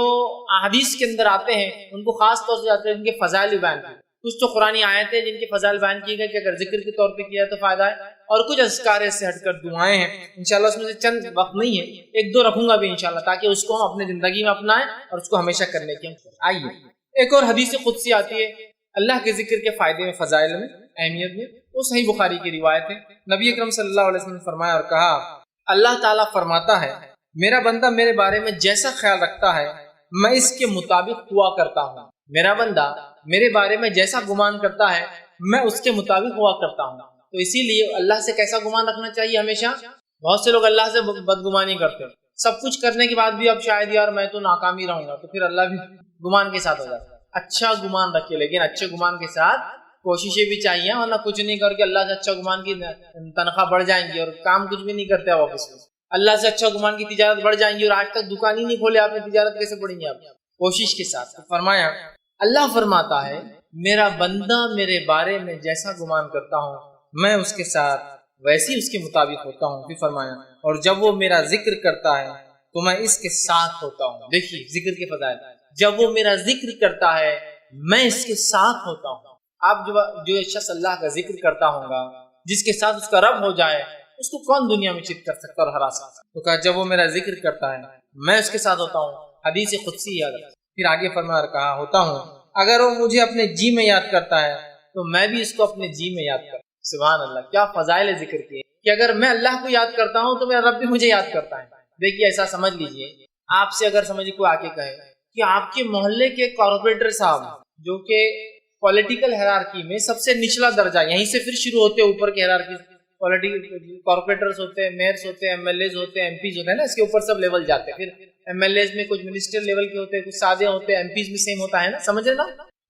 احادیث کے اندر آتے ہیں ان کو خاص طور سے جاتے ہیں، ان کے فضائل بیان کی، کچھ تو قرآنی آیت ہے جن کے فضائل بیان کیے گئے کہ اگر ذکر کے طور پہ کیا تو فائدہ ہے، اور کچھ اذکار سے ہٹ کر دعائیں ہیں، انشاءاللہ اس میں سے چند وقت نہیں ہے، ایک دو رکھوں گا بھی انشاءاللہ تاکہ اس کو ہم اپنے زندگی میں اپنائیں اور اس کو ہمیشہ کرنے کی ہم آئیے۔ ایک اور حدیث قدسی آتی ہے اللہ کے ذکر کے فائدے میں، فضائل میں، اہمیت میں، وہ صحیح بخاری کی روایت ہے۔ نبی اکرم صلی اللہ علیہ وسلم نے فرمایا اور کہا اللہ تعالیٰ فرماتا ہے میرا بندہ میرے بارے میں جیسا خیال رکھتا ہے میں اس کے مطابق ہوا کرتا ہوں، میرا بندہ میرے بارے میں جیسا گمان کرتا ہے میں اس کے مطابق ہوا کرتا ہوں۔ تو اسی لیے اللہ سے کیسا گمان رکھنا چاہیے ہمیشہ؟ بہت سے لوگ اللہ سے بدگمانی کرتے ہیں، سب کچھ کرنے کے بعد بھی اب شاید یار میں تو ناکام ہی رہوں گا، تو پھر اللہ بھی گمان کے ساتھ ہو جاتا ہے۔ اچھا گمان رکھیے، لیکن اچھے گمان کے ساتھ کوششیں بھی چاہیے، ورنہ کچھ نہیں کر کے اللہ سے اچھا گمان کی تنخواہ بڑھ جائیں گی اور کام کچھ بھی نہیں کرتے آپ آفس میں، اللہ سے اچھا گمان کی تجارت بڑھ جائیں گی اور آج تک دکان ہی نہیں کھولے آپ نے، تجارت کیسے بڑھیں گی آپ؟ کوشش کے ساتھ۔ فرمایا اللہ فرماتا ہے میرا بندہ میرے بارے میں جیسا گمان کرتا ہوں میں اس کے ساتھ ویسی اس کے مطابق ہوتا ہوں۔ پھر فرمایا اور جب وہ میرا ذکر کرتا ہے تو میں اس کے ساتھ ہوتا ہوں۔ دیکھیے ذکر کے فضائل، جب وہ میرا ذکر کرتا ہے میں اس کے ساتھ ہوتا ہوں۔ آپ جو شخص اللہ کا ذکر کرتا ہوگا جس کے ساتھ اس کا رب ہو جائے اس کو کون دنیا میں چت کر سکتا اور ہرا سکتا؟ تو کہا جب وہ میرا ذکر کرتا ہے میں اس کے ساتھ ہوتا ہوں، حدیث قدسی یاد رکھ۔ پھر آگے فرمایا اور کہا ہوتا ہوں اگر وہ مجھے اپنے جی میں یاد کرتا ہے تو میں بھی اس کو اپنے جی میں یاد کرتا ہوں۔ سبحان اللہ، کیا فضائل ذکر کی کہ اگر میں اللہ کو یاد کرتا ہوں تو میرا رب بھی مجھے یاد کرتا ہے۔ دیکھیے ایسا سمجھ لیجئے، آپ سے اگر سمجھے کوئی آ کے کہے کہ آپ کے محلے کے کارپوریٹر صاحب جو کہ پولیٹیکل ہیرارکی میں سب سے نچلا درجہ، یہیں سے پھر شروع ہوتے ہیں اوپر کے ہیرارکی، پولیٹیکل کارپوریٹرز ہوتے ہیں، میئرز ہوتے ہیں، ایم ایل ایز ہوتے ہیں، ایم پیز ہوتے ہیں نا، اس کے اوپر سب لیول جاتے ہیں، پھر MLAs میں کچھ منسٹر لیول کے ہوتے ہیں, کچھ سادے ہوتے ہیں, MPs میں سیم ہوتا ہے نا, سمجھ رہے نا.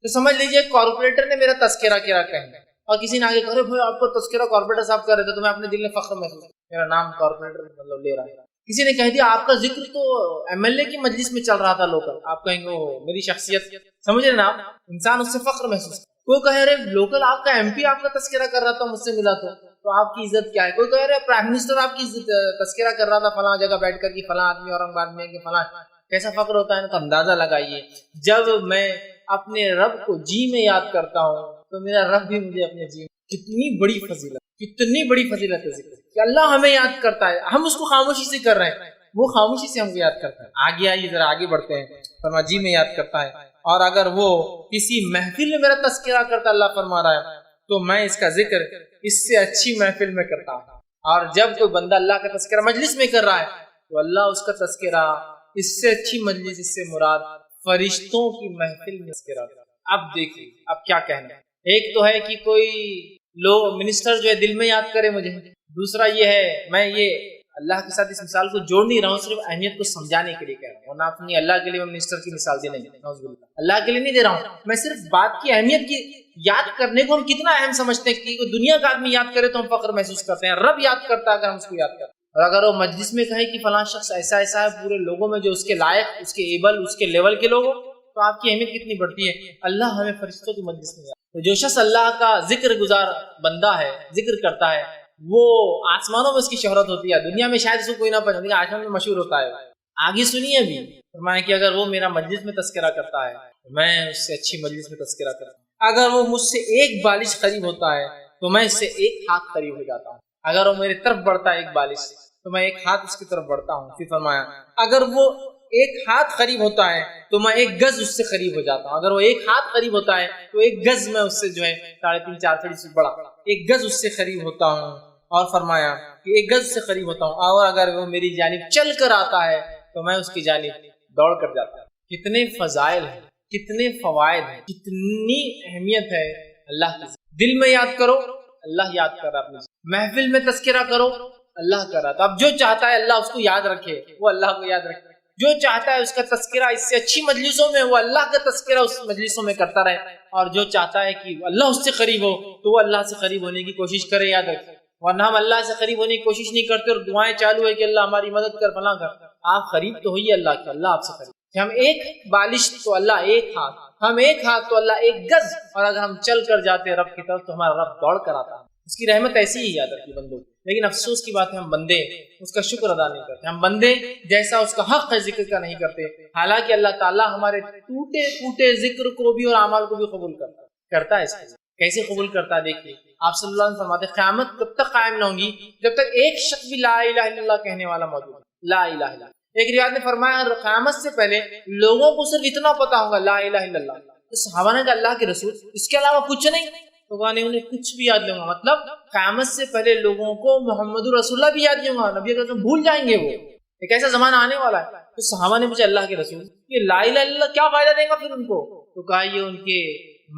تو سمجھ لیجئے کارپوریٹر نے میرا تذکرہ کیا کہیں اور کسی نے آگے کہا بھائی آپ کو تذکرہ کارپوریٹر صاحب کر رہے تھے تو میں اپنے دل میں فخر محسوس, میرا نام کارپوریٹر مطلب لے رہا ہے. کسی نے کہہ دیا آپ کا ذکر تو MLA کی مجلس میں چل رہا تھا لوکل, آپ کہیں گے میری شخصیت, سمجھ رہے نا آپ, انسان اس سے فخر محسوس. کوئی کہہ رہے لوکل آپ کا MP آپ کا تذکرہ کر رہا تھا مجھ سے ملا تو آپ کی عزت کیا ہے. کوئی کہہ رہے پرائم منسٹر آپ کی تذکرہ کر رہا تھا فلاں جگہ بیٹھ کر کہ فلاں آدمی اورنگ آباد میں کہ فلاں, کیسا فخر ہوتا ہے نا. تو اندازہ لگائیے جب میں اپنے رب کو جی میں یاد کرتا ہوں تو میرا رب بھی مجھے اپنے جی میں, کتنی بڑی فضیلت, کتنی بڑی فضیلت ہے ذکر کہ اللہ ہمیں یاد کرتا ہے. ہم اس کو خاموشی سے کر رہے ہیں, وہ خاموشی سے ہم کو یاد کرتا ہے. آگے آئیے ذرا آگے بڑھتے ہیں. فرما جی میں یاد کرتا ہے, اور اگر وہ کسی محفل میں میرا تذکرہ کرتا, اللہ فرما رہا ہے, تو میں اس کا ذکر اس سے اچھی محفل میں کرتا ہوں. اور جب کوئی بندہ اللہ کا تذکرہ مجلس میں کر رہا ہے تو اللہ اس کا تذکرہ اس سے اچھی مجلس, اس سے مراد فرشتوں کی محفل میں تذکرہ. اب دیکھیے اب کیا کہنا ہے. ایک تو ہے کہ کوئی لوگ منسٹر جو ہے دل میں یاد کرے مجھے, دوسرا یہ ہے میں یہ اللہ کے ساتھ اس مثال کو جوڑ نہیں رہا ہوں, صرف اہمیت کو سمجھانے کے لیے کہہ رہا ہوں, ورنہ اپنی اللہ کے لیے میں منسٹر کی مثال دے نہیں, اللہ کے لیے نہیں دے رہا ہوں. میں صرف بات کی اہمیت کی یاد کرنے کو ہم کتنا اہم سمجھتے ہیں کہ دنیا کا آدمی یاد کرے تو ہم فخر محسوس کرتے ہیں. رب یاد کرتا ہے اگر ہم اس کو یاد کریں, اور اگر وہ مجلس میں کہے کہ فلاں شخص ایسا ایسا ہے پورے لوگوں میں جو اس کے لائق, اس کے ایبل, اس کے لیول کے لوگ, تو آپ کی اہمیت کتنی بڑھتی ہے. اللہ ہمیں فرشتوں کی مجلس میں یاد. تو جو شخص اللہ کا ذکر گزار بندہ ہے, ذکر کرتا ہے, وہ آسمانوں میں اس کی شہرت ہوتی ہے, دنیا میں شاید اس کو کوئی نہ پہچانے, آسمان میں مشہور ہوتا ہے. آگے سنیے ابھی فرمایا کہ اگر وہ میرا مجلس میں تذکرہ کرتا ہے تو میں اس سے اچھی مجلس میں تذکرہ کرتا ہوں. اگر وہ مجھ سے ایک بالش قریب ہوتا ہے تو میں اس سے ایک ہاتھ قریب ہو جاتا ہوں. اگر وہ میری طرف بڑھتا ہے ایک بالش تو میں ایک ہاتھ اس کی طرف بڑھتا ہوں. پھر فرمایا اگر وہ ایک ہاتھ قریب ہوتا ہے تو میں ایک گز اس سے قریب ہو جاتا ہوں. اگر وہ ایک ہاتھ قریب ہوتا ہے تو ایک گز میں اس سے جو ہے 3.5-4 فٹ سے بڑا ایک گز اس سے قریب ہوتا ہوں. اور فرمایا کہ ایک گز سے قریب ہوتا ہوں. اور اگر وہ میری جانب چل کر آتا ہے تو میں اس کی جانب دوڑ کر جاتا ہوں. کتنے فضائل ہیں, کتنے فوائد ہیں, کتنی اہمیت ہے اللہ کی. دل میں یاد کرو, اللہ یاد کر رہا ہے. محفل میں تذکرہ کرو, اللہ کر رہا. تو اب جو چاہتا ہے اللہ اس کو یاد رکھے, وہ اللہ کو یاد رکھے. جو چاہتا ہے اس کا تذکرہ اس سے اچھی مجلسوں میں, وہ اللہ کا تذکرہ اس مجلسوں میں کرتا رہے. اور جو چاہتا ہے کہ اللہ اس سے قریب ہو تو وہ اللہ سے قریب ہونے کی کوشش کرے, یاد رکھے. ورنہ ہم اللہ سے قریب ہونے کی کوشش نہیں کرتے اور دعائیں چالو ہے کہ اللہ ہماری مدد کر, فلاں کر. آپ قریب تو ہوئیے اللہ کے, اللہ آپ سے قریب. کہ ہم ایک بالش تو اللہ ایک ہاتھ, ہم ایک ہاتھ تو اللہ ایک گز. اور اگر ہم چل کر جاتے ہیں رب کی طرف تو ہمارا رب دوڑ کر آتا ہے. اس کی رحمت ایسی ہی یاد رکھی بندوں. لیکن افسوس کی بات ہے ہم بندے اس کا شکر ادا نہیں کرتے. ہم بندے جیسا اس کا حق ہے ذکر کا نہیں کرتے. حالانکہ اللہ تعالیٰ ہمارے ٹوٹے پھوٹے ذکر کو بھی اور اعمال کو بھی قبول کرتا ہے. اس کو کیسے قبول کرتا ہے دیکھیے. آپ صلی اللہ علیہ وسلم فرماتے قیامت کب تک قائم نہ ہوگی جب تک ایک شخص بھی لا الہ الا اللہ کہنے والا موجود ہے. لا الہ الا اللہ. ایک روایت نے فرمایا قیامت سے پہلے لوگوں کو صرف اتنا پتا ہوگا لا الہ الا اللہ. تو صحابہ نے کہا اللہ کے رسول اس کے علاوہ کچھ نہیں؟ تو کہا نہیں, انہیں کچھ بھی یاد نہیں ہوگا. مطلب قیامت سے پہلے لوگوں کو محمد رسول اللہ بھی یاد نہیں ہوگا, نبی اکرم بھول جائیں گے. وہ ایک ایسا زمانہ آنے والا ہے. تو صحابہ نے پوچھا اللہ کے رسول یہ لا الہ الا اللہ کیا فائدہ دے گا پھر ان کو؟ تو کہا یہ ان کے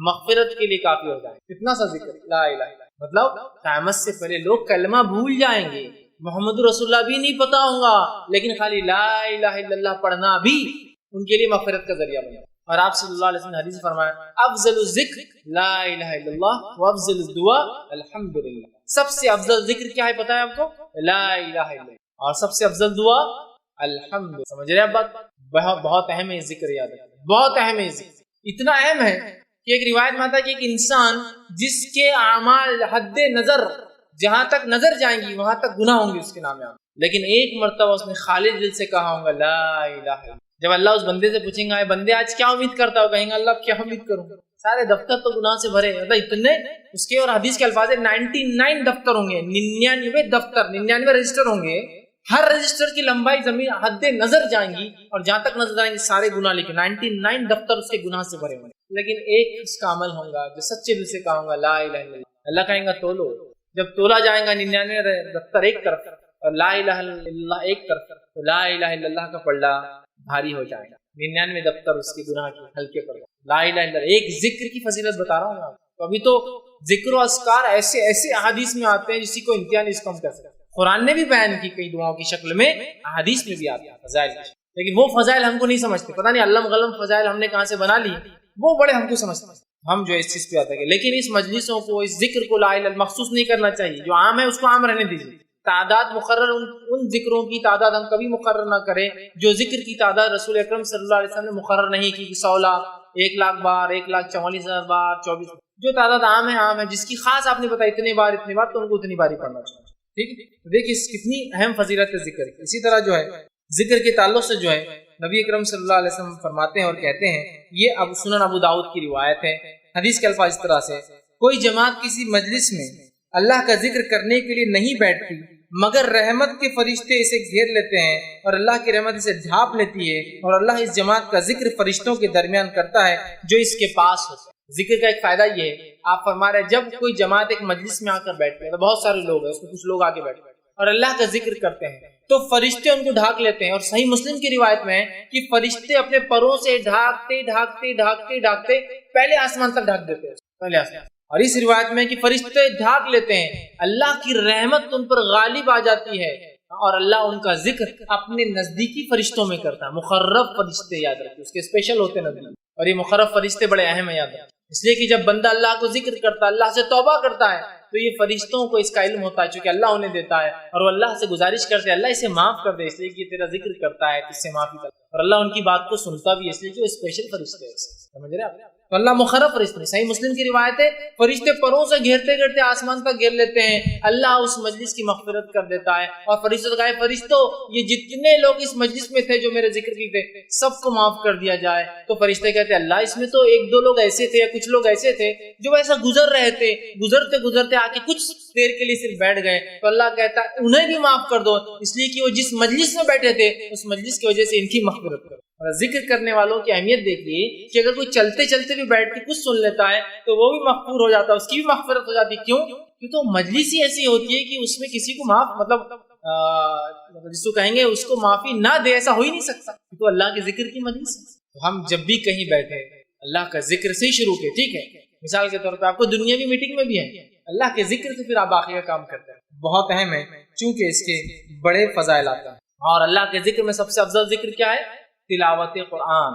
مغفرت کے لیے کافی ہو جائے. کتنا سا ذکر لا الہ الا اللہ. مطلب قیامت سے پہلے لوگ کلمہ بھول جائیں گے, محمد رسول اللہ بھی نہیں پتا ہوگا, لیکن خالی لا الہ الا اللہ پڑھنا بھی ان کے لیے مغفرت کا ذریعہ بنے. اور آپ صلی اللہ علیہ وسلم نے حدیث فرمایا افضل الذکر لا الہ الا اللہ وافضل الدعاء الحمدللہ. سب سے افضل ذکر کیا ہے پتہ ہے آپ کو؟ لا الہ الا اللہ. اور سب سے افضل دعا الحمد. سمجھ رہے آپ بات؟ بہت اہم ہے ذکر, یاد ہے بہت اہم ہے ذکر. اتنا اہم ہے کہ ایک روایت میں آتا ہے کہ ایک انسان جس کے اعمال حد نظر جہاں تک نظر جائیں گی وہاں تک گناہ ہوں گے اس کے نام میں, لیکن ایک مرتبہ اس نے خالص دل سے کہا ہوگا لا الہ الا اللہ. جب اللہ اس بندے سے پوچھیں گا بندے آج کیا امید کرتا ہو, کہیں گا اللہ کیا امید کروں, سارے دفتر تو گناہ سے بھرے. اتنے اس کے اور حدیث کے الفاظ 99 دفتر ہوں گے, 99 دفتر, 99 رجسٹر ہوں گے. ہر رجسٹر کی لمبائی زمین حد نظر جائیں گی اور جہاں تک نظر جائیں گے سارے گناہ لکھے. 99 دفتر اس کے گناہ سے بھرے ہوں گے, لیکن ایک اس کا عمل ہوگا جو سچے دل سے کہا ہوگا لا الہ الا اللہ. اللہ کہیں گا تولو. جب تولا جائے گا 99 دفتر ایک طرف اور لا الہ الا اللہ ایک طرف, تو لا الہ الا اللہ کا پلڑا بھاری ہو جائے گا. 99 دفتر اس کی گناہ کی ہلکے پڑ گئے. لا الہ الا اللہ ایک ذکر کی فضیلت بتا رہا ہوں آپ کو. ابھی تو ذکر و اذکار ایسے ایسے احادیث میں آتے ہیں جس کو امتحان اس کو ہم کر سکتے. قرآن نے بھی بیان کی کئی دعاؤں کی شکل میں, احادیث میں بھی آتے ہیں فضائل. لیکن وہ فضائل ہم کو نہیں سمجھتے، پتہ نہیں علم غلم فضائل ہم نے کہاں سے بنا لیے، وہ بڑے ہم کو سمجھتے ہیں، ہم جو اس چیز پہ آتے ہیں۔ لیکن اس مجلسوں کو، اس ذکر کو لا الہ الا اللہ مخصوص نہیں کرنا چاہیے، جو عام ہے اس کو عام رہنے دیجیے۔ تعداد مقرر، ان ذکروں کی تعداد ہم کبھی مقرر نہ کریں جو ذکر کی تعداد رسول اکرم صلی اللہ علیہ وسلم نے مقرر نہیں کی، 100 لاکھ، 1 لاکھ بار، 1,44,000 بار، 24، جو تعداد عام ہے جس کی خاص آپ نے بتایا اتنے بار تو ان کو اتنی بار ہی پڑھنا چاہیے، ٹھیک ہے۔ دیکھیے کتنی اہم فضیلت ہے ذکر کی۔ اسی طرح جو ہے ذکر کے تعلق سے جو ہے نبی اکرم صلی اللہ علیہ وسلم فرماتے ہیں اور کہتے ہیں، یہ سنن ابو داؤد کی روایت ہے، حدیث کے الفاظ اس طرح سے، کوئی جماعت کسی مجلس میں اللہ کا ذکر کرنے کے لیے نہیں بیٹھتی مگر رحمت کے فرشتے اسے گھیر لیتے ہیں اور اللہ کی رحمت اسے ڈھانپ لیتی ہے، اور اللہ اس جماعت کا ذکر فرشتوں کے درمیان کرتا ہے جو اس کے پاس ہوتے ہیں۔ ذکر کا ایک فائدہ یہ ہے، آپ فرما رہے ہیں جب کوئی جماعت ایک مجلس میں آ کر بیٹھتے ہیں تو بہت سارے لوگ ہیں، اس میں کچھ لوگ آگے بیٹھتے ہیں اور اللہ کا ذکر کرتے ہیں تو فرشتے ان کو ڈھانک لیتے ہیں، اور صحیح مسلم کی روایت میں ہے کہ فرشتے اپنے پروں سے ڈھانکتے پہلے آسمان تک ڈھانک دیتے ہیں، پہلے آسمان۔ اور اس روایت میں کہ فرشتے ڈھانک لیتے ہیں، اللہ کی رحمت ان پر غالب آ جاتی ہے اور اللہ ان کا ذکر اپنے نزدیکی فرشتوں میں کرتا ہے۔ مقرب فرشتے یاد رکھیں، اس کے اسپیشل ہوتے ہیں نبی، اور یہ مقرب فرشتے بڑے اہم ہیں یاد رکھیں، اس لیے کہ جب بندہ اللہ کو ذکر کرتا ہے، اللہ سے توبہ کرتا ہے تو یہ فرشتوں کو اس کا علم ہوتا ہے چونکہ اللہ انہیں دیتا ہے، اور وہ اللہ سے گزارش کرتے ہیں اللہ اسے معاف کر دے، اس لیے کہ یہ تیرا ذکر کرتا ہے، اس سے معافی کرتا ہے، اور اللہ ان کی بات کو سنتا بھی ہے، اس لیے کہ وہ اسپیشل فرشتے ہیں، سمجھ رہے آپ؟ تو اللہ مخرب فرشتے، صحیح مسلم کی روایت ہے، فرشتے پروں سے گھیرتے گھیرتے آسمان تک گھیر لیتے ہیں، اللہ اس مجلس کی مغفرت کر دیتا ہے، اور فرشتوں کہا ہے فرشتوں یہ جتنے لوگ اس مجلس میں تھے جو میرے ذکر کی تھے سب کو معاف کر دیا جائے۔ تو فرشتے کہتے ہیں اللہ اس میں تو 1-2 لوگ ایسے تھے یا کچھ لوگ ایسے تھے جو ایسا گزر رہے تھے، گزرتے آ کے کچھ دیر کے لیے صرف بیٹھ گئے، تو اللہ کہتا ہے انہیں بھی معاف کر دو، اس لیے کہ وہ جس مجلس میں بیٹھے تھے اس مجلس کی وجہ سے ان کی مغفرت کرو۔ اور ذکر کرنے والوں کی اہمیت دیکھیے کہ اگر کوئی چلتے چلتے بھی بیٹھ کے کچھ سن لیتا ہے تو وہ بھی مغفور ہو جاتا ہے، اس کی بھی مغفرت ہو جاتی ہے۔ کیوں؟ کیونکہ تو مجلس ہی ایسی ہوتی ہے کہ اس میں کسی کو معاف مطلب جس کو کہیں گے اس کو معافی نہ دے، ایسا ہو ہی نہیں سکتا، تو اللہ کے ذکر کی مجلس ہے۔ تو ہم جب بھی کہیں بیٹھے اللہ کا ذکر سے ہی شروع کے، ٹھیک ہے، مثال کے طور پہ آپ کو دنیاوی میٹنگ میں بھی ہے اللہ کے ذکر سے پھر آپ باقی کا کام کرتے ہیں، بہت اہم ہے چونکہ اس کے بڑے فضائل آتے ہیں۔ اور اللہ کے ذکر میں سب سے افضل ذکر کیا ہے؟ تلاوت قرآن۔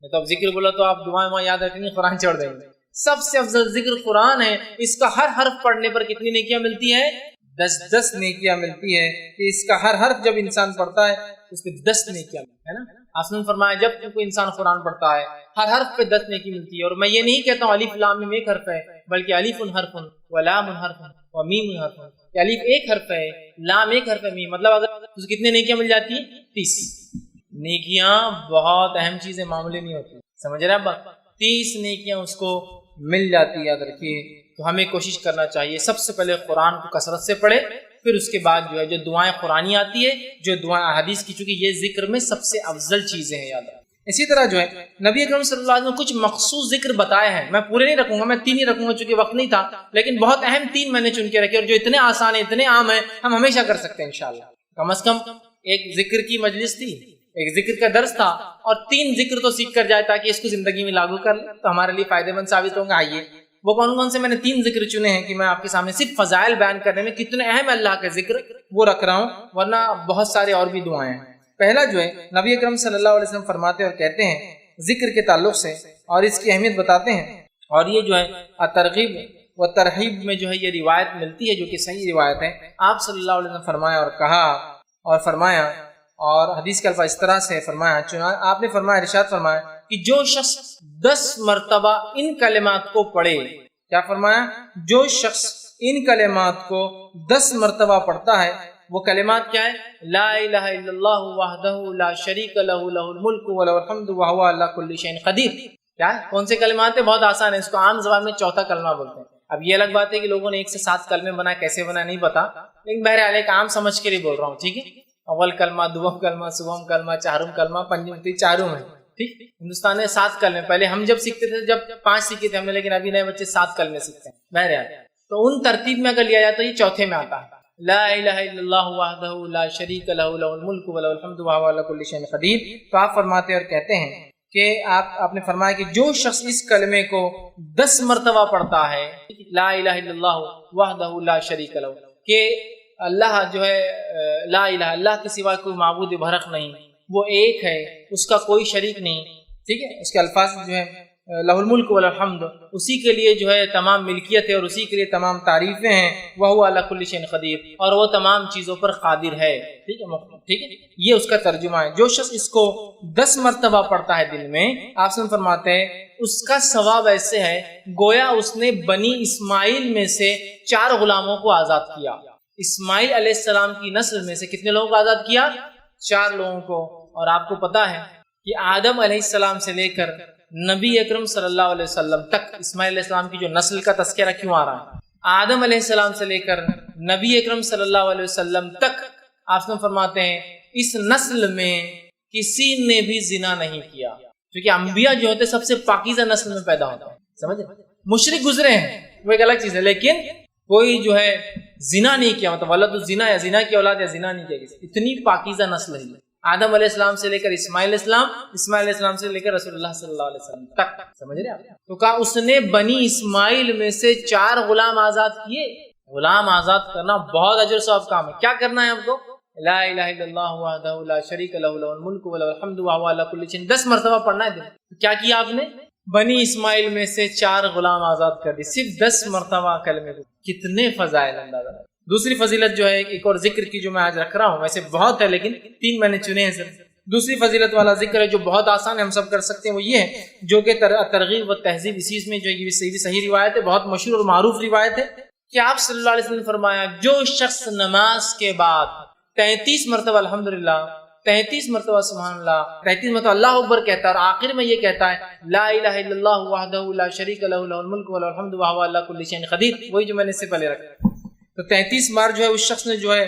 تو اب ذکر بولا تو آپ دعائیں یاد رکھیں گے، قرآن چڑھ دیں گے۔ سب سے افضل ذکر قرآن ہے، اس کا ہر حرف پڑھنے پر کتنی نیکیاں ملتی ہیں؟ 10 نیکیاں ملتی ہے کہ اس کا ہر حرف جب انسان پڑھتا ہے اس پہ 10 نیکیاں ملتی ہے نا۔ آپ نے فرمایا جب کوئی انسان قرآن پڑھتا ہے ہر حرف پہ 10 نیکی ملتی ہے، اور میں یہ نہیں کہتا ہوں الف لام میم ایک حرف ہے، بلکہ الف حرف و لام حرف و میم حرف، کہ الف ایک حرف ہے، لام ایک حرف ہے، میم مطلب اگر تو کتنے نیکیاں مل جاتی ہیں؟ 30 نیکیاں۔ بہت اہم چیزیں معمولی نہیں ہوتی، سمجھ رہے ہیں؟ 30 نیکیاں اس کو مل جاتی ہے، یاد رکھیے۔ تو ہمیں کوشش کرنا چاہیے سب سے پہلے قرآن کو کثرت سے پڑھے، پھر اس کے بعد جو ہے جو دعائیں قرآنی آتی ہے، جو دعائیں احادیث کی، چونکہ یہ ذکر میں سب سے افضل چیزیں ہیں، یاد رکھیں۔ اسی طرح جو ہے نبی اکرم صلی اللہ علیہ وسلم نے کچھ مخصوص ذکر بتائے ہیں، میں پورے نہیں رکھوں گا، میں 3 ہی رکھوں گا چونکہ وقت نہیں تھا، لیکن بہت اہم 3 میں نے چن کے رکھے، اور جو اتنے آسان ہیں، اتنے عام ہیں، ہم ہمیشہ کر سکتے ہیں انشاءاللہ۔ کم از کم ایک ذکر کی مجلس تھی، ایک ذکر کا درس تھا، اور 3 ذکر تو سیکھ کر جائے تاکہ اس کو زندگی میں لاگو کر لیں تو ہمارے لیے فائدہ مند ثابت ہوں گا۔ آئیے وہ کون سے میں نے 3 ذکر چنے ہیں کہ میں آپ کے سامنے صرف فضائل بیان کرنے میں کتنے اہم اللہ کا ذکر وہ رکھ رہا ہوں، ورنہ بہت سارے اور بھی دعائیں ہیں۔ پہلا جو ہے نبی اکرم صلی اللہ علیہ وسلم فرماتے اور کہتے ہیں ذکر کے تعلق سے، اور اس کی اہمیت بتاتے ہیں، اور یہ جو ہے ترغیب و ترہیب میں جو ہے یہ روایت ملتی ہے جو کہ صحیح روایت ہے۔ آپ صلی اللہ علیہ وسلم فرمایا اور کہا اور فرمایا، اور حدیث کے الفاظ اس طرح سے فرمایا، آپ نے فرمایا، ارشاد فرمایا کہ جو شخص 10 مرتبہ ان کلمات کو پڑھے، کیا فرمایا؟ جو شخص ان کلمات کو 10 مرتبہ پڑھتا ہے، وہ کلمات کیا ہے؟ لا الہ الا اللہ وحدہ لا شریک لہ لہ الملک ولہ الحمد وہو علی کل شیء قدیر۔ کیا ہے؟ کون سے کلمات ہیں؟ بہت آسان ہے، اس کو عام زبان میں چوتھا کلمہ بولتے ہیں۔ اب یہ الگ بات ہے کہ لوگوں نے 1 سے 7 کلمے بنائے، کیسے بنائے نہیں پتا، لیکن بہرحال ایک عام سمجھ کے لیے بول رہا ہوں، ٹھیک ہے؟ اول کلمہ، دوم کلمہ، سوم کلمہ، چہارم کلمہ، پنجم، چاروں میں، ٹھیک۔ ہندوستان میں 7 کلمے، پہلے ہم جب سیکھتے تھے جب 5 سیکھے تھے ہم نے، لیکن ابھی نئے بچے 7 کلمے سیکھتے ہیں بہرحال۔ تو ان ترتیب میں اگر لیا جاتا ہے یہ چوتھے میں آتا ہے، لا الہ الا اللہ وحدہ لا شریک لہ لہ الملک ولہ الحمد وہو علی کل شیء قدیر۔ تو آپ فرماتے اور کہتے ہیں کہ آپ نے فرمایا کہ جو شخص اس کلمے کو 10 مرتبہ پڑھتا ہے، لا الہ الا اللہ وحدہ لا شریک لہ، کہ اللہ جو ہے لا الہ، اللہ کے سوا کوئی معبود برحق نہیں، وہ ایک ہے، اس کا کوئی شریک نہیں، ٹھیک ہے، اس کے الفاظ جو ہے لہ الملک والحمد، اسی کے لیے جو ہے تمام ملکیت ہے اور اسی کے لیے تمام تعریفیں ہیں، وہو علی کل شیء قدیر، اور وہ تمام چیزوں پر قادر ہے، ٹھیک ہے، یہ اس کا ترجمہ ہے۔ جو شخص اس کو 10 مرتبہ پڑھتا ہے دن میں، آپ سے فرماتے ہیں اس کا ثواب ایسے ہے گویا اس نے بنی اسماعیل میں سے 4 غلاموں کو آزاد کیا۔ اسماعیل علیہ السلام کی نسل میں سے کتنے لوگوں کو آزاد کیا؟ 4 لوگوں کو۔ اور آپ کو پتا ہے کہ آدم علیہ السلام سے لے کر نبی اکرم صلی اللہ علیہ وسلم تک اسماعیل علیہ السلام کی جو نسل کا تذکرہ کیوں آ رہا ہے؟ آدم علیہ السلام سے لے کر نبی اکرم صلی اللہ علیہ وسلم تک آپ سے فرماتے ہیں اس نسل میں کسی نے بھی زنا نہیں کیا، کیونکہ انبیاء جو ہوتے سب سے پاکیزہ نسل میں پیدا ہوتے ہیں، سمجھے؟ مشرک گزرے ہیں وہ ایک الگ چیز ہے، لیکن کوئی جو ہے زنا نہیں کیا، مطلب ولد الزنا یا زنا کی اولاد یا زنا نہیں کیا کسی، اتنی پاکیزہ نسل ہے آدم علیہ السلام سے لے کر اسماعیل علیہ السلام، اسماعیل علیہ السلام سے لے کر رسول اللہ صلی اللہ علیہ وسلم تک، سمجھ رہے ہیں؟ تو کہا اس نے بنی اسماعیل میں سے 4 غلام آزاد کیے۔ غلام آزاد کرنا بہت اجر ثواب کام ہے۔ کیا کرنا ہے ہم کو؟ لا الہ الا اللہ وحدہ لا شریک لہ لہ الملک وله الحمد وهو على كل شيء 10 مرتبہ پڑھنا ہے دن۔ کیا کیا آپ نے؟ بنی اسماعیل میں سے 4 غلام آزاد کر دی، صرف 10 مرتبہ کلمے کو، کتنے فضائل اندازہ۔ دوسری فضیلت جو ہے ایک اور ذکر کی جو میں آج رکھ رہا ہوں، ویسے بہت ہے لیکن 3 میں نے چنے ہیں صرف۔ دوسری فضیلت والا ذکر ہے جو بہت آسان ہے، ہم سب کر سکتے ہیں، وہ یہ ہے جو کہ ترغیب و تہذیب، اسی میں جو یہ صحیح روایت ہے، بہت مشہور اور معروف روایت ہے کہ آپ صلی اللہ علیہ وسلم نے فرمایا جو شخص نماز کے بعد 33 مرتبہ الحمدللہ، 33 مرتبہ سبحان اللہ، 33 مرتبہ اللہ اکبر کہتا ہے اور آخر میں یہ کہتا ہے لا الہ الا اللہ وحدہ لا شریک لہ لہ الملک وله الحمد وهو على كل شيء قدیر، وہی جو میں نے اس سے پہلے رکھا۔ تو 33 بار جو ہے اس شخص نے جو ہے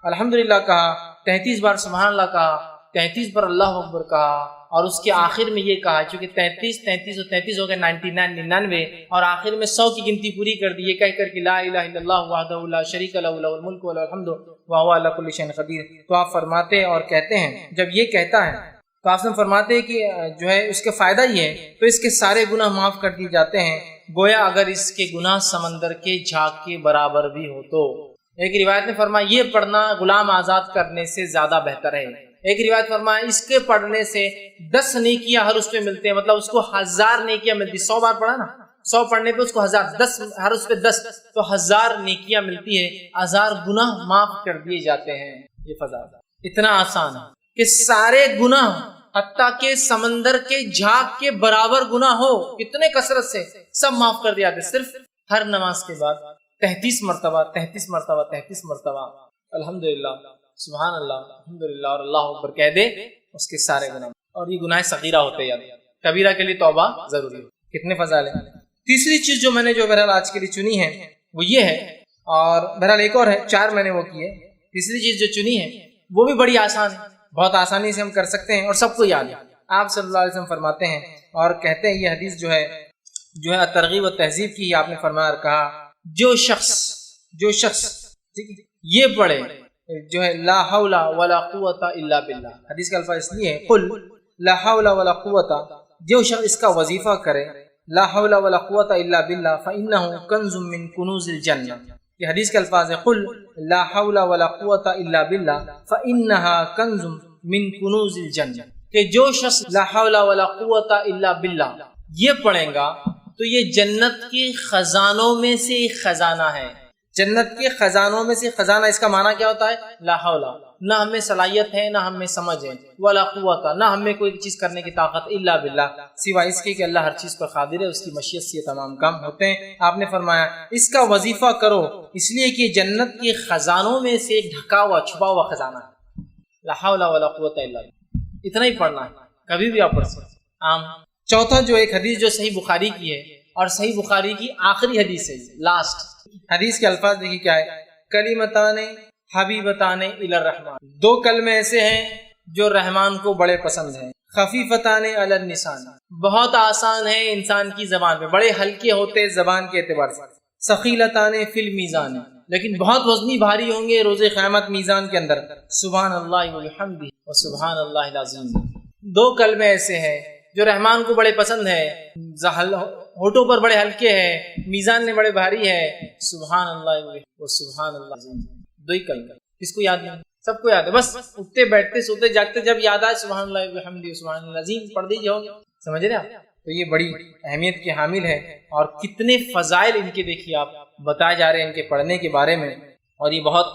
الحمدللہ کہا، 33 بار سبحان اللہ کہا، 33 بار اللہ اکبر کہا، اور اس کے آخر میں یہ کہا، چونکہ 33 اور 33 ہو گئے 99 اور آخر میں 100 کی گنتی پوری کر دی، یہ کہہ کر کہ لا الہ الا اللہ وحدہ لا شریک لہ لہ الملک وله الحمد وهو على كل شيء قدیر۔ تو آپ فرماتے اور کہتے ہیں جب یہ کہتا ہے تو آپ سے فرماتے ہیں کہ جو ہے اس کا فائدہ یہ ہے تو اس کے سارے گناہ معاف کر دیے جاتے ہیں، گویا اگر اس کے گناہ سمندر کے جھاگ کے برابر بھی ہو تو۔ ایک روایت میں فرمایا یہ پڑھنا غلام آزاد کرنے سے زیادہ بہتر ہے۔ ایک روایت فرمایا اس کے پڑھنے سے 10 نیکیاں ہر اس پہ ملتے ہیں، مطلب اس کو 1000 نیکیاں ملتی، 100 بار پڑھا نا، 100 پڑھنے پہ اس کو 1000، 10 ہر اس پہ 10 تو 1000 نیکیاں ملتی ہے، 1000 گناہ معاف کر دیے جاتے ہیں۔ یہ فضا اتنا آسان ہے کہ سارے گناہ حتیٰ کہ سمندر کے جھاگ کے برابر گناہ ہو کتنے کثرت سے سب معاف کر دیا جاتے، صرف ہر نماز کے بعد 33 مرتبہ 33 مرتبہ 33 مرتبہ الحمدللہ سبحان اللہ الحمدللہ اور اللہ اکبر کہہ دے، اس کے سارے گناہ، اور یہ گناہ صغیرہ ہوتے ہیں، کبیرہ کے لیے توبہ ضروری ہے۔ کتنے فضائل ہیں۔ تیسری چیز جو میں نے جو بہرحال آج کے لیے چنی ہے وہ یہ ہے، اور بہرحال ایک اور ہے، 4 میں نے وہ کی ہے۔ تیسری چیز جو چنی ہے وہ بھی بڑی آسان ہے، بہت آسانی سے ہم کر سکتے ہیں اور سب کو یاد ہے۔ آپ صلی اللہ علیہ وسلم فرماتے ہیں اور کہتے ہیں، یہ حدیث جو ہے ترغیب و تہذیب کی، آپ نے فرمایا اور کہا جو شخص ٹھیک ہے یہ پڑھے جو ہے لا حول ولا قوت الا باللہ، حدیث کا الفاظ اس لیے ہے قل لا حول ولا قوت، جو شخص اس کا وظیفہ کرے لا حول ولا قوت الا باللہ فانه کنز من کنوز الجنہ، یہ حدیث کے الفاظ ہے قل لا حول ولا قوت الا باللہ فانها کنز من کنوز الجنہ، کہ جو شخص لا حول ولا قوت الا باللہ یہ پڑھے گا تو یہ جنت کے خزانوں میں سے ایک خزانہ ہے۔ جنت کے خزانوں میں سے خزانہ، اس کا معنی کیا ہوتا ہے؟ لا حول، نہ ہمیں صلاحیت ہے نہ ہمیں سمجھ ہے، ولا قوت، نہ ہمیں کوئی چیز کرنے کی طاقت، الا باللہ، سوائے اس کے کہ اللہ ہر چیز پر قادر ہے، اس کی مشیت سے یہ تمام کام ہوتے ہیں۔ آپ نے فرمایا اس کا وظیفہ کرو اس لیے کہ جنت کے خزانوں میں سے ایک ڈھکا ہوا چھپا ہوا خزانہ ہے، لا حول ولا قوت الا باللہ، اتنا ہی پڑھنا ہے، کبھی بھی آپ پڑھ سکتے ہیں۔ چوتھا جو ایک حدیث جو صحیح بخاری کی ہے اور صحیح بخاری کی آخری حدیث ہے، لاسٹ حدیث کے الفاظ دیکھیے کیا ہے، کلمتان حبیبتان الی الرحمن، 2 کلمے ایسے ہیں جو رحمان کو بڑے پسند ہیں، خفیفتان علی اللسان، بہت آسان ہے انسان کی زبان پہ، بڑے ہلکے ہوتے زبان کے اعتبار سے، ثقیلتان فی المیزان، لیکن بہت وزنی بھاری ہوں گے روز قیامت میزان کے اندر، سبحان اللہ وبحمدہ وسبحان اللہ العظیم۔ 2 کلمے ایسے ہیں جو رحمان کو بڑے پسند ہے، ہونٹوں پر بڑے ہلکے ہیں، میزان میں بڑے بھاری ہے، سبحان اللہ و سبحان اللہ عظیم، 2 ہی کلمے، کس کو یاد نہیں؟ سب کو یاد ہے، بس اٹھتے بیٹھتے سوتے جاگتے جب یاد آئے سبحان اللہ وبحمدہ سبحان اللہ العظیم پڑھ دیجیے، ہو گیا۔ سمجھ رہے آپ؟ تو یہ بڑی اہمیت کے حامل ہے، اور کتنے فضائل ان کے دیکھیے آپ بتائے جا رہے ہیں ان کے پڑھنے کے بارے میں، اور یہ بہت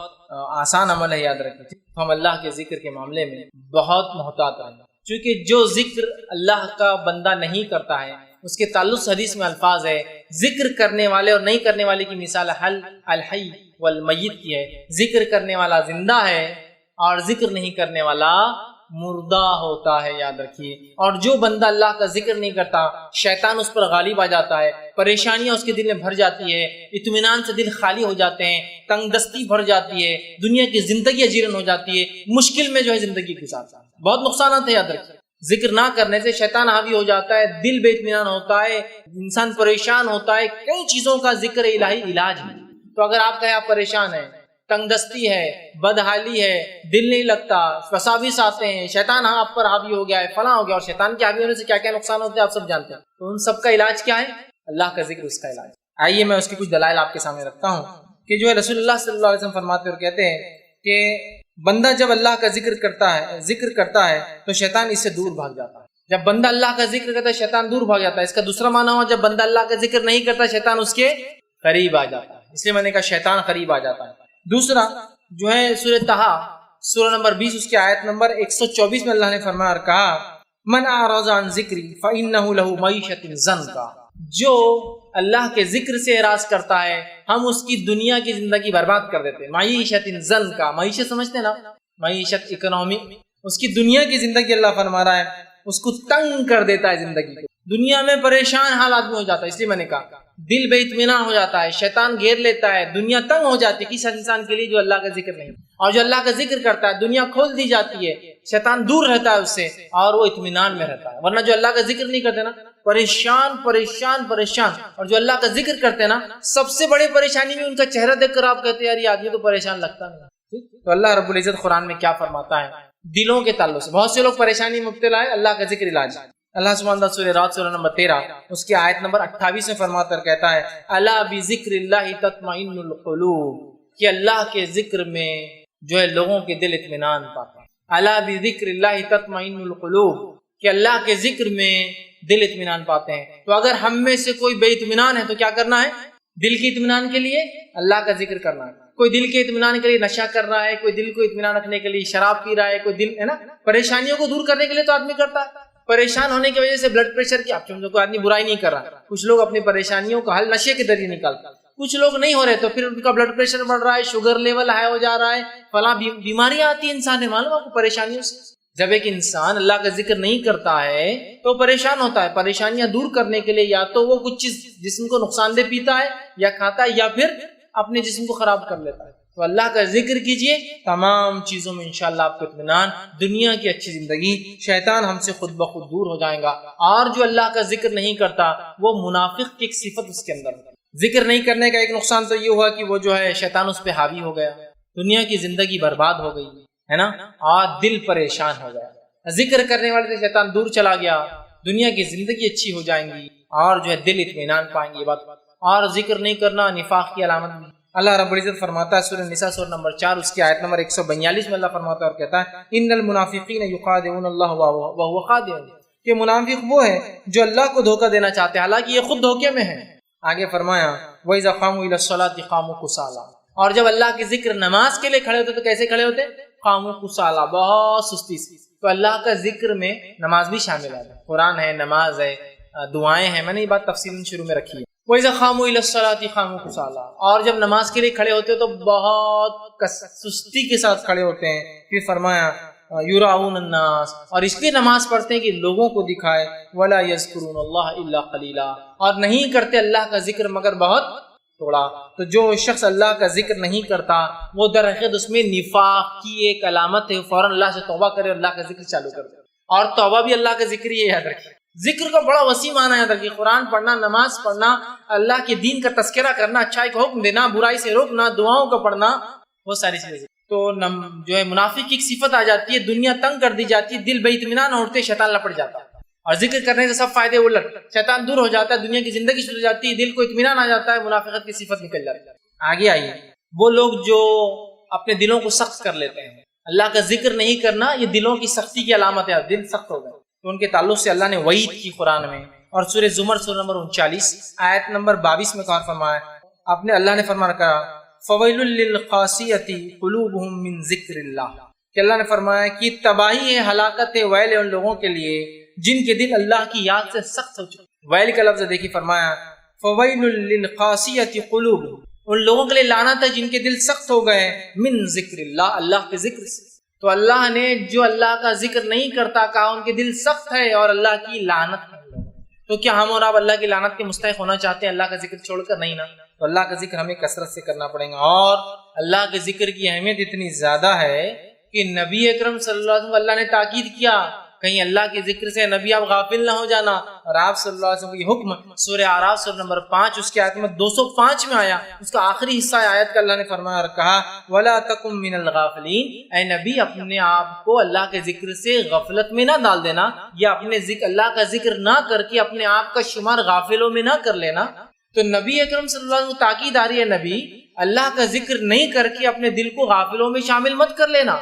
آسان عمل ہے، یاد رکھیں۔ تو ہم اللہ کے ذکر کے معاملے میں بہت محتاط رہیں، چونکہ جو ذکر اللہ کا بندہ نہیں کرتا ہے اس کے تعلق سے حدیث میں الفاظ ہے، ذکر کرنے والے اور نہیں کرنے والے کی مثال الحی والمیت کی ہے۔ ذکر کرنے والا زندہ ہے اور ذکر نہیں کرنے والا مردہ ہوتا ہے، یاد رکھیے۔ اور جو بندہ اللہ کا ذکر نہیں کرتا شیطان اس پر غالب آ جاتا ہے، پریشانیاں اس کے دل میں بھر جاتی ہے، اطمینان سے دل خالی ہو جاتے ہیں، تنگ دستی بھر جاتی ہے، دنیا کی زندگی اجیرن ہو جاتی ہے، مشکل میں جو ہے زندگی گزارتا ہے۔ بہت نقصانات ہیں، یاد رکھیے۔ ذکر نہ کرنے سے شیطان حاوی ہو جاتا ہے، دل بے اطمینان ہوتا ہے، انسان پریشان ہوتا ہے۔ کئی چیزوں کا ذکر الہی علاج ہے۔ تو اگر آپ کہیں آپ پریشان ہیں، تنگ دستی ہے، بدحالی ہے، دل نہیں لگتا، وساوس آتے ہیں، شیطان آپ پر حاوی ہو گیا ہے، فلاں ہو گیا، اور شیطان کے حاوی ہونے سے کیا کیا نقصان ہوتے ہیں آپ سب جانتے ہیں۔ تو ان سب کا علاج کیا ہے؟ اللہ کا ذکر اس کا علاج۔ آئیے میں اس کی کچھ دلائل آپ کے سامنے رکھتا ہوں کہ جو ہے رسول اللہ صلی اللہ علیہ وسلم فرماتے اور کہتے ہیں کہ بندہ جب اللہ کا ذکر کرتا ہے تو شیطان اس سے دور بھاگ جاتا ہے۔ جب بندہ اللہ کا ذکر کرتا ہے شیطان دور بھاگ جاتا ہے۔ اس کا دوسرا معنی ہوا جب بندہ اللہ کا ذکر نہیں کرتا شیطان اس کے قریب آ جاتا ہے، اس لیے میں نے کہا شیطان قریب آ جاتا ہے۔ دوسرا جو ہے سورہ طٰہٰ سورہ نمبر 20 اس کی آیت نمبر 124 میں اللہ نے فرمایا اور کہا من اعرض عن ذکری فإنہ لہ معیشۃ ضنکا، جو اللہ کے ذکر سے اعراض کرتا ہے ہم اس کی دنیا کی زندگی برباد کر دیتے ہیں۔ معیشۃ ضنکا، معیشت سمجھتے ہیں نا، معیشت اکنامی، اس کی دنیا کی زندگی اللہ فرما رہا ہے اس کو تنگ کر دیتا ہے، زندگی کو دنیا میں پریشان حال آدمی ہو جاتا ہے۔ اس لیے میں نے کہا دل بے اطمینان ہو جاتا ہے، شیطان گھیر لیتا ہے، دنیا تنگ ہو جاتی ہے کس انسان کے لیے جو اللہ کا ذکر نہیں، اور جو اللہ کا ذکر کرتا ہے دنیا کھول دی جاتی ہے، شیطان دور رہتا ہے اس سے اور وہ اطمینان میں رہتا ہے۔ ورنہ جو اللہ کا ذکر نہیں کرتے نا پریشان پریشان پریشان، اور جو اللہ کا ذکر کرتے ہیں نا سب سے بڑی پریشانی میں ان کا چہرہ دیکھ کر آپ کہتے ہیں یار یہ آدمی تو پریشان لگتا نہیں۔ تو اللہ رب العزت قرآن میں کیا فرماتا ہے دلوں کے تعلق سے؟ بہت سے لوگ پریشانی مبتلا ہے، اللہ کا ذکر علاج۔ اللہ سبحانہ وتعالی سورہ رات سورہ نمبر 13 اس کی آیت نمبر 28 میں فرماتا ہے کہتا ہے الا بذکر اللہ تطمئن القلوب، کہ اللہ کے ذکر میں جو ہے لوگوں کے دل اطمینان پاتے ہیں۔ الا بذکر اللہ تطمئن القلوب، کہ اللہ کے ذکر میں دل اطمینان پاتے ہیں۔ تو اگر ہم میں سے کوئی بے اطمینان ہے تو کیا کرنا ہے؟ دل کے اطمینان کے لیے اللہ کا ذکر کرنا ہے۔ کوئی دل کے اطمینان کے لیے نشہ کر رہا ہے، کوئی دل کو اطمینان رکھنے کے لیے شراب پی رہا ہے، کوئی دل ہے نا پریشانیوں کو دور کرنے کے لیے تو آدمی کرتا ہے۔ پریشان ہونے کی وجہ سے بلڈ پریشر کی آپ سمجھو کوئی آدمی برائی نہیں کر رہا، کچھ لوگ اپنی پریشانیوں کا حل نشے کے ذریعے نکالتا، کچھ لوگ نہیں ہو رہے تو پھر ان کا بلڈ پریشر بڑھ رہا ہے، شوگر لیول ہائی ہو جا رہا ہے، فلاں بیماریاں آتی ہیں انسان نے، معلوم آپ کو پریشانیوں سے۔ جب ایک انسان اللہ کا ذکر نہیں کرتا ہے تو پریشان ہوتا ہے۔ پریشانیاں دور کرنے کے لیے یا تو وہ کچھ چیز جسم کو نقصان دہ پیتا ہے یا کھاتا ہے یا پھر اپنے جسم کو خراب کر لیتا ہے۔ تو اللہ کا ذکر کیجئے، تمام چیزوں میں انشاءاللہ آپ کو اطمینان، دنیا کی اچھی زندگی، شیطان ہم سے خود بخود دور ہو جائے گا۔ اور جو اللہ کا ذکر نہیں کرتا وہ منافق کی ایک صفت اس کے اندر ہے۔ ذکر نہیں کرنے کا ایک نقصان تو یہ ہوا کہ وہ جو ہے شیطان اس پہ حاوی ہو گیا، دنیا کی زندگی برباد ہو گئی ہے نا، اور دل پریشان ہو گیا۔ ذکر کرنے والے سے شیطان دور چلا گیا، دنیا کی زندگی اچھی ہو جائیں گی اور جو ہے دل اطمینان پائیں گے۔ یہ بات اور ذکر نہیں کرنا نفاق کی علامت بھی۔ اللہ رب العزت فرماتا ہے سورہ نساء سورہ نمبر 4 اس کی آیت نمبر 142 میں اللہ فرماتا ہے اور کہتا ہے ان المنافقین یخادعون اللہ وهو خادعهم، کہ منافق وہ ہے جو اللہ کو دھوکہ دینا چاہتے ہیں حالانکہ یہ خود دھوکے میں ہیں۔ آگے فرمایا وَإِذَا قَامُوا إِلَى الصَّلَاةِ قَامُوا كُسَالَىٰ، اور جب اللہ کے ذکر نماز کے لیے کھڑے ہوتے تو کیسے کھڑے ہوتے؟ قاموا کسالى، بہت سستی سے۔ تو اللہ کا ذکر میں نماز بھی شامل ہے، قرآن ہے، نماز ہے، دعائیں ہیں، میں نے یہ بات تفصیل شروع میں رکھی ہے۔ وَإِذَا قَامُوا إِلَى الصَّلَاةِ قَامُوا كُسَالَىٰ، اور جب نماز کے لیے کھڑے ہوتے تو بہت سستی کے ساتھ کھڑے ہوتے ہیں۔ پھر فرمایا یراؤن الناس، اور اس لیے نماز پڑھتے ہیں کہ لوگوں کو دکھائے، ولا یذکرون اللہ الا قلیلا، اور نہیں کرتے اللہ کا ذکر مگر بہت تھوڑا۔ تو جو شخص اللہ کا ذکر نہیں کرتا وہ در حقیقت اس میں نفاق کی ایک علامت ہے، فوراً اللہ سے توبہ کرے اور اللہ کا ذکر چالو کر دے۔ اور توبہ بھی اللہ کا ذکر ہی ہے، یاد رکھیے۔ ذکر کا بڑا وسیع معنی یاد رکھیے، قرآن پڑھنا، نماز پڑھنا، اللہ کے دین کا تذکرہ کرنا، اچھائی کا حکم دینا، برائی سے روکنا، دعاؤں کا پڑھنا، بہت ساری چیزیں۔ تو جو ہے منافق کی ایک صفت آ جاتی ہے، دنیا تنگ کر دی جاتی ہے، دل بے اطمینان ہوتے، شیطان لپٹ جاتا ہے، اور ذکر کرنے سے سب فائدے الٹ، شیطان دور ہو جاتا ہے، دنیا کی زندگی شروع ہو جاتی ہے، دل کو اطمینان آ جاتا ہے، منافقت کی صفت نکل جاتی ہے۔ آگے آئیے وہ لوگ جو اپنے دلوں کو سخت کر لیتے ہیں، اللہ کا ذکر نہیں کرنا یہ دلوں کی سختی کی علامت ہے، دل سخت ہو گئے تو ان کے تعلق سے اللہ نے وعید کی قرآن میں، اور سورہ زمر سورہ نمبر 39 آیت نمبر 22 میں کہا فرمایا، اپنے اللہ نے فرمایا کہا فویل للقاسیۃ قلوبہم من ذکر اللہ، کہ اللہ نے فرمایا کہ تباہی ہے، ہلاکت ہے، ویل ہے ان لوگوں کے لیے جن کے دل اللہ کی یاد سے سخت ہو چکے۔ ویل کا لفظ دیکھیے، فرمایا فویل للقاسیۃ قلوبہم، ان لوگوں کے لیے لعنت ہے جن کے دل سخت ہو گئے من ذکر اللہ، اللہ کے ذکر سے۔ تو اللہ نے جو اللہ کا ذکر نہیں کرتا کہا ان کے دل سخت ہے اور اللہ کی لعنت ہے۔ تو کیا ہم اور آپ اللہ کی لعنت کے مستحق ہونا چاہتے ہیں اللہ کا ذکر چھوڑ کر؟ نہیں نا۔ تو اللہ کا ذکر ہمیں کثرت سے کرنا پڑے گا، اور اللہ کے ذکر کی اہمیت اتنی زیادہ ہے کہ نبی اکرم صلی اللہ علیہ وسلم کو اللہ نے تاکید کیا، کہیں اللہ کے ذکر سے نبی آپ غافل نہ ہو جانا، اور آپ صلی اللہ علیہ وسلم کو یہ حکم سورہ اعراف سورہ نمبر 5 اس کی آیت میں 205 میں آیا، اس کا آخری حصہ آیت کا اللہ نے فرمایا اور کہا وَلَا تَكُن مِّنَ الْغَافِلِينَ، اے نبی اپنے آپ کو اللہ کے ذکر سے غفلت میں نہ ڈال دینا، یا اپنے اللہ کا ذکر نہ کر کے اپنے آپ کا شمار غافلوں میں نہ کر لینا۔ تو نبی اکرم صلی اللہ علیہ وسلم کو تاکید آ رہی ہے، نبی اللہ کا ذکر نہیں کر کے اپنے دل کو غافلوں میں شامل مت کر لینا۔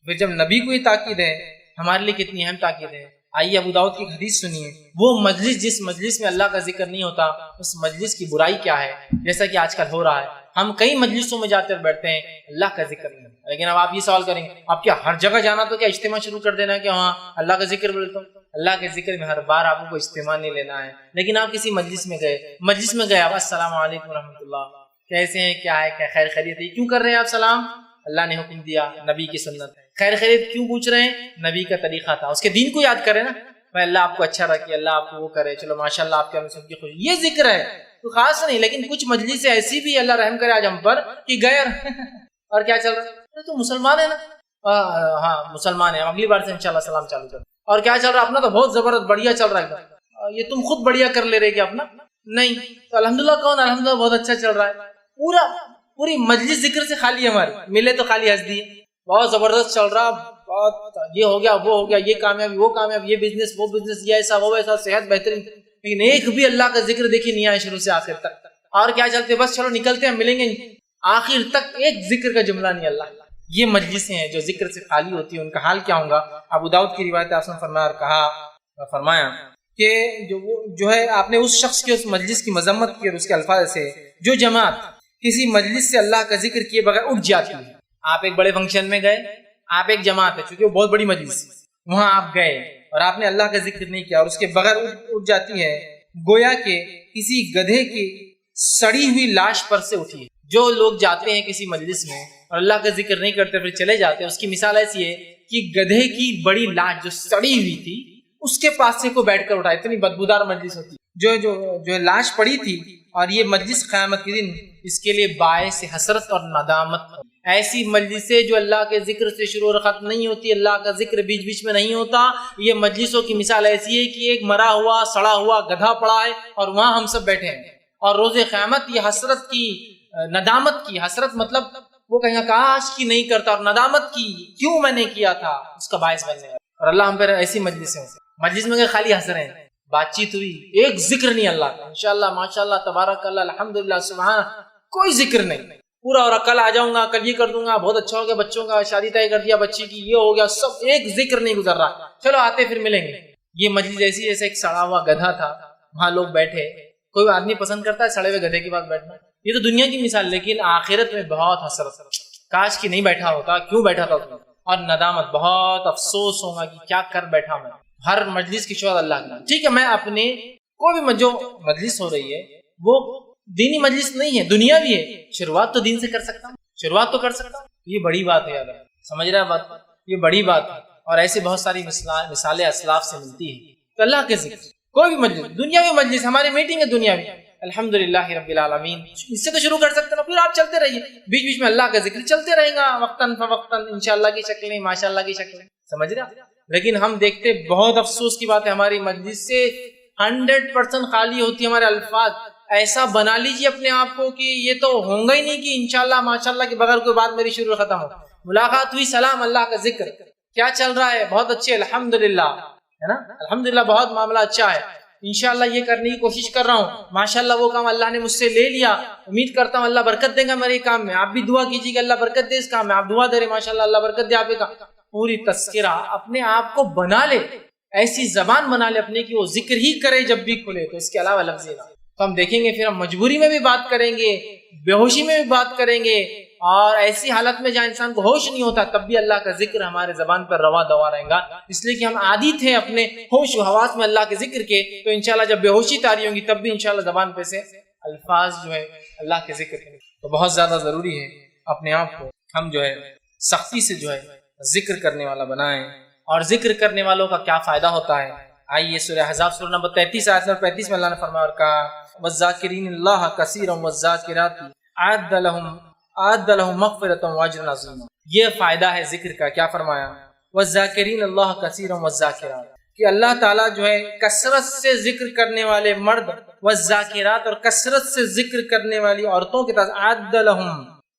پھر جب نبی کو یہ تاکید ہے، ہمارے لیے کتنی اہم تاکید ہے۔ آئیے ابو داؤد کی حدیث سنیے، وہ مجلس جس مجلس میں اللہ کا ذکر نہیں ہوتا اس مجلس کی برائی کیا ہے، جیسا کہ آج کل ہو رہا ہے۔ ہم کئی مجلسوں میں جاتے بیٹھتے ہیں، اللہ کا ذکر نہیں ہوتا، لیکن اب آپ یہ سوال کریں گے آپ کیا ہر جگہ جانا تو کیا اجتماع شروع کر دینا ہے کہ ہاں اللہ کا ذکر بولتا ہوں؟ اللہ کے ذکر میں ہر بار آپ کو اجتماع نہیں لینا ہے، لیکن آپ کسی مجلس میں گئے آپ السلام علیکم ورحمۃ اللہ، کیسے ہیں، کیا ہے، کیا خیر خیریت ہے، کیوں کر رہے ہیں آپ سلام؟ اللہ نے حکم دیا، نبی کی سنت۔ خیر خیریت کیوں پوچھ رہے ہیں؟ نبی کا طریقہ تھا، اس کے دین کو یاد کریں نا، اللہ آپ کو اچھا رکھے، اللہ آپ کو وہ کرے، چلو ماشاءاللہ آپ کے ہم سب کی خوشی، یہ ذکر ہے تو خاص نہیں۔ لیکن کچھ مجلس ایسی بھی اللہ رحم کرے آج ہم پر کہ غیر اور کیا چل رہا ہے، تو مسلمان ہے نا، ہاں مسلمان ہے، اگلی بار سے انشاءاللہ سلام چالو کر، اور کیا چل رہا ہے اپنا تو بہت زبردست بڑھیا چل رہا ہے، یہ تم خود بڑھیا کر لے رہے کہ اپنا نہیں، تو الحمدللہ کون، الحمدللہ بہت اچھا چل رہا ہے، پوری مجلس ذکر سے خالی، ہماری ملے تو خالی ہنس دیے، بہت زبردست چل رہا، بہت یہ ہو گیا وہ ہو گیا، یہ کامیابی وہ کامیابی، یہ بزنس وہ بزنس، یہ ایسا وہ ایسا، صحت بہترین، لیکن ایک بھی اللہ کا ذکر دیکھی نہیں آیا شروع سے آخر تک۔ اور کیا چلتے بس چلو نکلتے ہیں ملیں گے، آخر تک ایک ذکر کا جملہ نہیں اللہ۔ یہ مجلسیں ہیں جو ذکر سے خالی ہوتی ہیں، ان کا حال کیا ہوگا؟ ابو داؤد کی روایت آپ نے فرمایا کہ جو ہے آپ نے اس شخص کی اس مجلس کی مذمت کی اور اس کے الفاظ سے، جو جماعت کسی مجلس سے اللہ کا ذکر کیے بغیر اٹھ جاتی ہے۔ آپ ایک بڑے فنکشن میں گئے، آپ ایک جماعت ہے، چونکہ وہ بہت بڑی مجلس ہے، وہاں آپ گئے اور آپ نے اللہ کا ذکر نہیں کیا اور اس کے بغیر اٹھ جاتی ہے، گویا کہ کسی گدھے کی سڑی ہوئی لاش پر سے اٹھی ہے۔ جو لوگ جاتے ہیں کسی مجلس میں اور اللہ کا ذکر نہیں کرتے پھر چلے جاتے ہیں، اس کی مثال ایسی ہے کہ گدھے کی بڑی لاش جو سڑی ہوئی تھی اس کے پاس سے کو بیٹھ کر اٹھا، اتنی بدبودار مجلس ہوتی ہے، جو لاش پڑی تھی۔ اور یہ مجلس قیامت کے دن اس کے لیے باعث حسرت اور ندامت۔ ایسی مجلسیں جو اللہ کے ذکر سے شروع اور ختم نہیں ہوتی، اللہ کا ذکر بیچ بیچ میں نہیں ہوتا، یہ مجلسوں کی مثال ایسی ہے کہ ایک مرا ہوا سڑا ہوا گدھا پڑا ہے اور وہاں ہم سب بیٹھے ہیں، اور روز قیامت یہ حسرت کی، ندامت کی، حسرت مطلب وہ کہیں گا کاش کی نہیں کرتا، اور ندامت کی کیوں میں نے کیا تھا، اس کا باعث بننے گا۔ اور اللہ ہم پر ایسی مجلس میں خالی ہنس رہے ہیں، بات چیت ہوئی، ایک ذکر نہیں اللہ کا، انشاءاللہ ماشاءاللہ تبارک اللہ الحمدللہ سبحان، کوئی ذکر نہیں، پورا اور کل آ جاؤں گا، کل یہ کر دوں گا، بہت اچھا ہو گیا، بچوں کا شادی طے کر دیا بچی کی، یہ ہو گیا، سب ایک ذکر نہیں گزر رہا، چلو آتے پھر ملیں گے۔ یہ مجلس ایسی جیسے ایک سڑا ہوا گدھا تھا، وہاں لوگ بیٹھے، کوئی آدمی پسند کرتا ہے سڑے ہوئے گدھے کے پاس بیٹھنا، یہ تو دنیا کی مثال، لیکن آخرت میں بہت حسرت، کاش کی نہیں بیٹھا ہوتا، کیوں بیٹھا تھا، اور ندامت، بہت افسوس ہوگا کہ کیا کر بیٹھا میں۔ ہر مجلس کی شروعات اللہ کی، ٹھیک ہے، میں اپنے کوئی بھی جو مجلس ہو رہی ہے وہ دینی مجلس نہیں ہے، دنیا بھی ہے، شروعات تو دین سے کر سکتا ہوں، شروعات تو کر سکتا ہوں، یہ بڑی بات ہے، یاد ہے، سمجھ رہا ہے بات، یہ بڑی بات ہے۔ اور ایسے بہت ساری مثالیں اسلاف سے ملتی ہیں۔ تو اللہ کے ذکر کوئی بھی مجلس، دنیاوی مجلس، ہماری میٹنگ ہے دنیاوی، الحمدللہ رب العالمین، اس سے تو شروع کر سکتے ہیں، پھر آپ چلتے رہیے، بیچ بیچ میں اللہ کا ذکر چلتے رہے گا، وقتاً فوقتاً، انشاءاللہ کی شکلیں، ماشاءاللہ کی شکلیں، سمجھ رہا۔ لیکن ہم دیکھتے، بہت افسوس کی بات ہے، ہماری مجلس سے 100% خالی ہوتی ہے، ہمارے الفاظ ایسا بنا لیجیے اپنے آپ کو کہ یہ تو ہوں گا ہی نہیں کہ انشاءاللہ ماشاءاللہ کے بغیر کوئی بات میری شروع ختم ہو، ملاقات ہوئی، سلام، اللہ کا ذکر، کیا چل رہا ہے، بہت اچھے، الحمدللہ، ہے نا، الحمدللہ، بہت معاملہ اچھا ہے، انشاءاللہ یہ کرنے کی کوشش کر رہا ہوں، ماشاءاللہ وہ کام اللہ نے مجھ سے لے لیا، امید کرتا ہوں اللہ برکت دے گا میرے کام میں، آپ بھی دعا کیجیے کہ اللہ برکت دے اس کام میں، آپ دعا دے رہے ماشاءاللہ اللہ برکت دے آپ کا۔ پوری تذکرہ اپنے آپ کو بنا لے، ایسی زبان بنا لے اپنے کی وہ ذکر ہی کرے جب بھی کھلے، تو اس کے علاوہ لفظ نہ۔ تو ہم دیکھیں گے پھر ہم مجبوری میں بھی بات کریں گے، بے ہوشی میں بھی بات کریں گے، اور ایسی حالت میں جہاں انسان کو ہوش نہیں ہوتا تب بھی اللہ کا ذکر ہمارے زبان پر روا دوا رہے گا، اس لیے کہ ہم عادی تھے اپنے ہوش و حواس میں اللہ کے ذکر کے۔ تو انشاءاللہ جب بے ہوشی طاری ہوگی تب بھی انشاءاللہ زبان پہ سے الفاظ جو ہے اللہ کے ذکر کے، تو بہت زیادہ ضروری ہے اپنے آپ کو ہم جو ہے سختی سے جو ہے ذکر کرنے والا بنائیں۔ اور ذکر کرنے والوں کا کیا فائدہ ہوتا ہے، آئیے سورہ احزاب سورہ نمبر 33 آیت نمبر 35 میں اللہ نے فرمایا اور کہا وَالذَّاكِرِينَ اللَّهَ كَثِيرًا وَالذَّاكِرَاتِ أَعَدَّ لَهُم مَغْفِرَةً وَأَجْرًا عَظِيمًا۔ یہ فائدہ ہے ذکر کا، کیا فرمایا وَالذَّاكِرِينَ اللَّهَ كَثِيرًا وَالذَّاكِرَاتِ، کہ اللہ تعالیٰ جو ہے کثرت سے ذکر کرنے والے مرد والذاکرات اور کثرت سے ذکر کرنے والی عورتوں کے ساتھ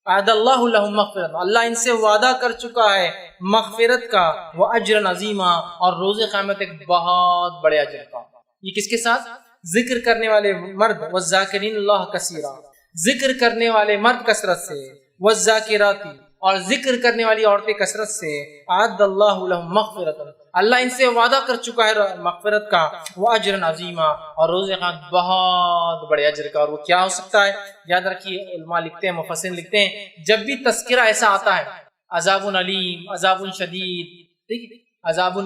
اعد اللہ لہم مغفرت، اللہ ان سے وعدہ کر چکا ہے مغفرت کا، واجرا عظیما، اور روز قیامت ایک بہت بڑے اجر کا۔ یہ کس کے ساتھ؟ ذکر کرنے والے مرد والذاکرین اللہ کثیرا، ذکر کرنے والے مرد کثرت سے، والذاکراتی، اور ذکر کرنے والی عورتیں کثرت سے، اعد اللہ لہم مغفرت، اللہ ان سے وعدہ کر چکا ہے مغفرت کا، واجرا عظیما، اور روز قیامت بہت بڑے اجر کا۔ اور وہ کیا ہو سکتا ہے؟ یاد رکھیے، علماء لکھتے ہیں، مفسرین لکھتے ہیں، جب بھی تذکرہ ایسا آتا ہے عذاب علیم، عذاب شدید، ٹھیک ہے، عذاب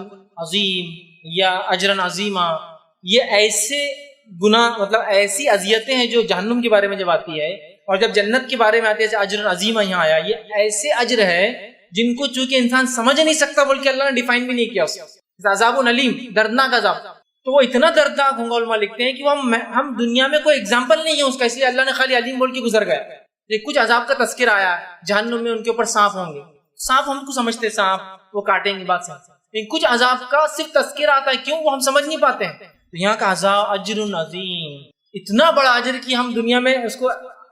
عظیم یا اجرا عظیما، یہ ایسے گناہ مطلب ایسی اذیتیں ہیں جو جہنم کے بارے میں جب آتی ہے، اور جب جنت کے بارے میں آتی ہے اجر عظیمہ یہاں آیا، یہ ایسے اجر ہے جن کو چونکہ انسان سمجھ نہیں سکتا، بلکہ اللہ نے ڈیفائن بھی نہیں کیا اسے۔ عذاب علیم، دردناک عذاب، تو وہ اتنا دردناک ہوں گا، علماء لکھتے ہیں کہ وہ ہم دنیا میں کوئی اگزامپل نہیں ہے اس کا، اس لیے اللہ نے خالی علیم بول کے گزر گیا۔ کچھ عذاب کا تذکرہ آیا جہنم میں، ان کے اوپر سانپ ہوں گے، سانپ ہم کو سمجھتے ہیں سانپ وہ کاٹیں گے بات سے، لیکن کچھ عذاب کا صرف تذکرہ آتا ہے، کیوں؟ وہ ہم سمجھ نہیں پاتے ہیں۔ تو یہاں کا عذاب اجر عظیم، اتنا بڑا اجر کہ ہم دنیا میں اس کو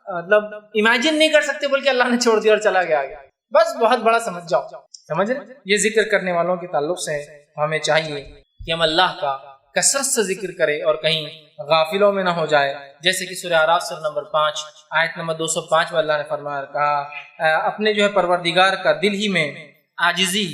مطلب امیجن نہیں کر سکتے، بلکہ اللہ نے چھوڑ دیا اور چلا گیا، بس بہت بڑا سمجھ جاؤ، سمجھ رہے؟ یہ ذکر کرنے والوں کے تعلق سے ہمیں چاہیے کہ ہم اللہ کا کثرت سے ذکر کریں اور کہیں غافلوں میں نہ ہو جائے، جیسے کہ سورہ اعراف سورہ نمبر 5 آیت نمبر 205 میں اللہ نے فرمایا کہا اپنے جو ہے پروردگار کا دل ہی میں عاجزی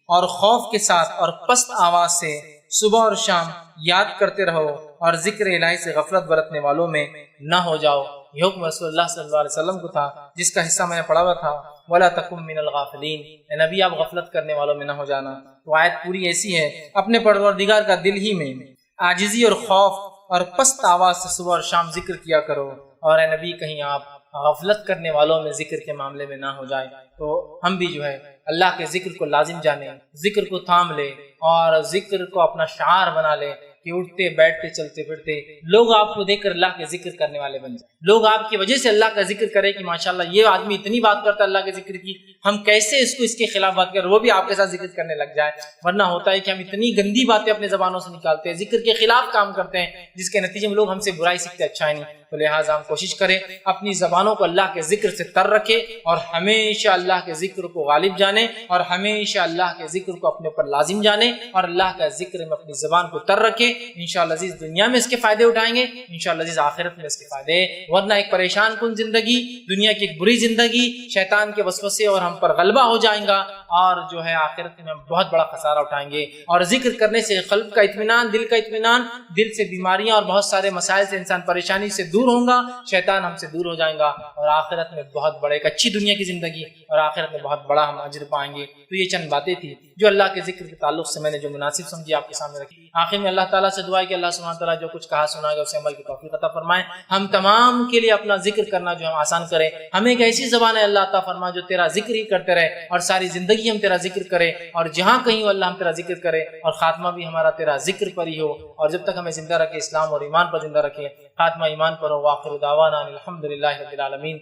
اور خوف کے ساتھ اور پست آواز سے صبح اور شام یاد کرتے رہو، اور ذکر الہی سے غفلت برتنے والوں میں نہ ہو جاؤ۔ یہ حکم رسول اللہ صلی اللہ علیہ وسلم کو تھا، جس کا حصہ میں نے پڑھا ہوا تھا، وَلَا تَكُن مِّنَ الْغَافِلِينَ، اے نبی آپ غفلت کرنے والوں میں نہ ہو جانا۔ تو آیت پوری ایسی ہے، اپنے پروردگار کا دل ہی میں عاجزی اور خوف اور پست آواز سے صبح اور شام ذکر کیا کرو، اور اے نبی کہیں آپ غفلت کرنے والوں میں ذکر کے معاملے میں نہ ہو جائے۔ تو ہم بھی جو ہے اللہ کے ذکر کو لازم جانیں، ذکر کو تھام لے اور ذکر کو اپنا شعار بنا لے کہ اٹھتے بیٹھتے چلتے پھرتے لوگ آپ کو دیکھ کر اللہ کے ذکر کرنے والے بن جائیں، لوگ آپ کی وجہ سے اللہ کا ذکر کرے کہ ماشاءاللہ یہ آدمی اتنی بات کرتا ہے اللہ کے ذکر کی، ہم کیسے اس کو اس کے خلاف بات کریں، وہ بھی آپ کے ساتھ ذکر کرنے لگ جائے۔ ورنہ ہوتا ہے کہ ہم اتنی گندی باتیں اپنے زبانوں سے نکالتے ہیں، ذکر کے خلاف کام کرتے ہیں، جس کے نتیجے میں لوگ ہم سے برائی سیکھتے، اچھائی نہیں۔ تو لہٰذا ہم کوشش کریں اپنی زبانوں کو اللہ کے ذکر سے تر رکھے، اور ہمیشہ اللہ کے ذکر کو غالب جانے، اور ہمیشہ اللہ کے ذکر کو اپنے اوپر لازم جانے، اور اللہ کا ذکر میں اپنی زبان کو تر رکھے۔ انشاءاللہ عزیز دنیا میں اس کے فائدے اٹھائیں گے، انشاءاللہ عزیز آخرت میں اس کے فائدے۔ ورنہ ایک پریشان کن زندگی، دنیا کی ایک بری زندگی، شیطان کے وسوسے اور ہم پر غلبہ ہو جائیں گا، اور جو ہے آخرت میں ہم بہت بڑا خسارہ اٹھائیں گے۔ اور ذکر کرنے سے قلب کا اطمینان، دل کا اطمینان، دل سے بیماریاں اور بہت سارے مسائل سے انسان پریشانی سے دور ہوں گا، شیطان ہم سے دور ہو جائیں گا، اور آخرت میں بہت بڑے ایک اچھی دنیا کی زندگی اور آخرت میں بہت بڑا ہم اجر پائیں گے۔ تو یہ چند باتیں تھی جو اللہ کے ذکر کے تعلق سے میں نے جو مناسب سمجھی آپ کے سامنے رکھی۔ آخر میں اللہ تعالیٰ سے دعا ہے کہ اللہ سبحانہ تعالیٰ جو کچھ کہا سنا گا اسے عمل کی توفیق عطا فرمائے، ہم تمام کے لیے اپنا ذکر کرنا جو ہم آسان کرے، ہمیں ایک ایسی زبان ہے اللہ عطا فرمائے جو تیرا ذکر ہی کرتے رہے، اور ساری زندگی ہم تیرا ذکر کرے، اور جہاں کہیں اللہ ہم تیرا ذکر کرے، اور خاتمہ بھی ہمارا تیرا ذکر پر ہی ہو، اور جب تک ہمیں زندہ رکھے اسلام اور ایمان پر زندہ رکھے، خاتمہ ایمان پر ہو۔ وآخر دعوانا الحمدللہ رب العالمین۔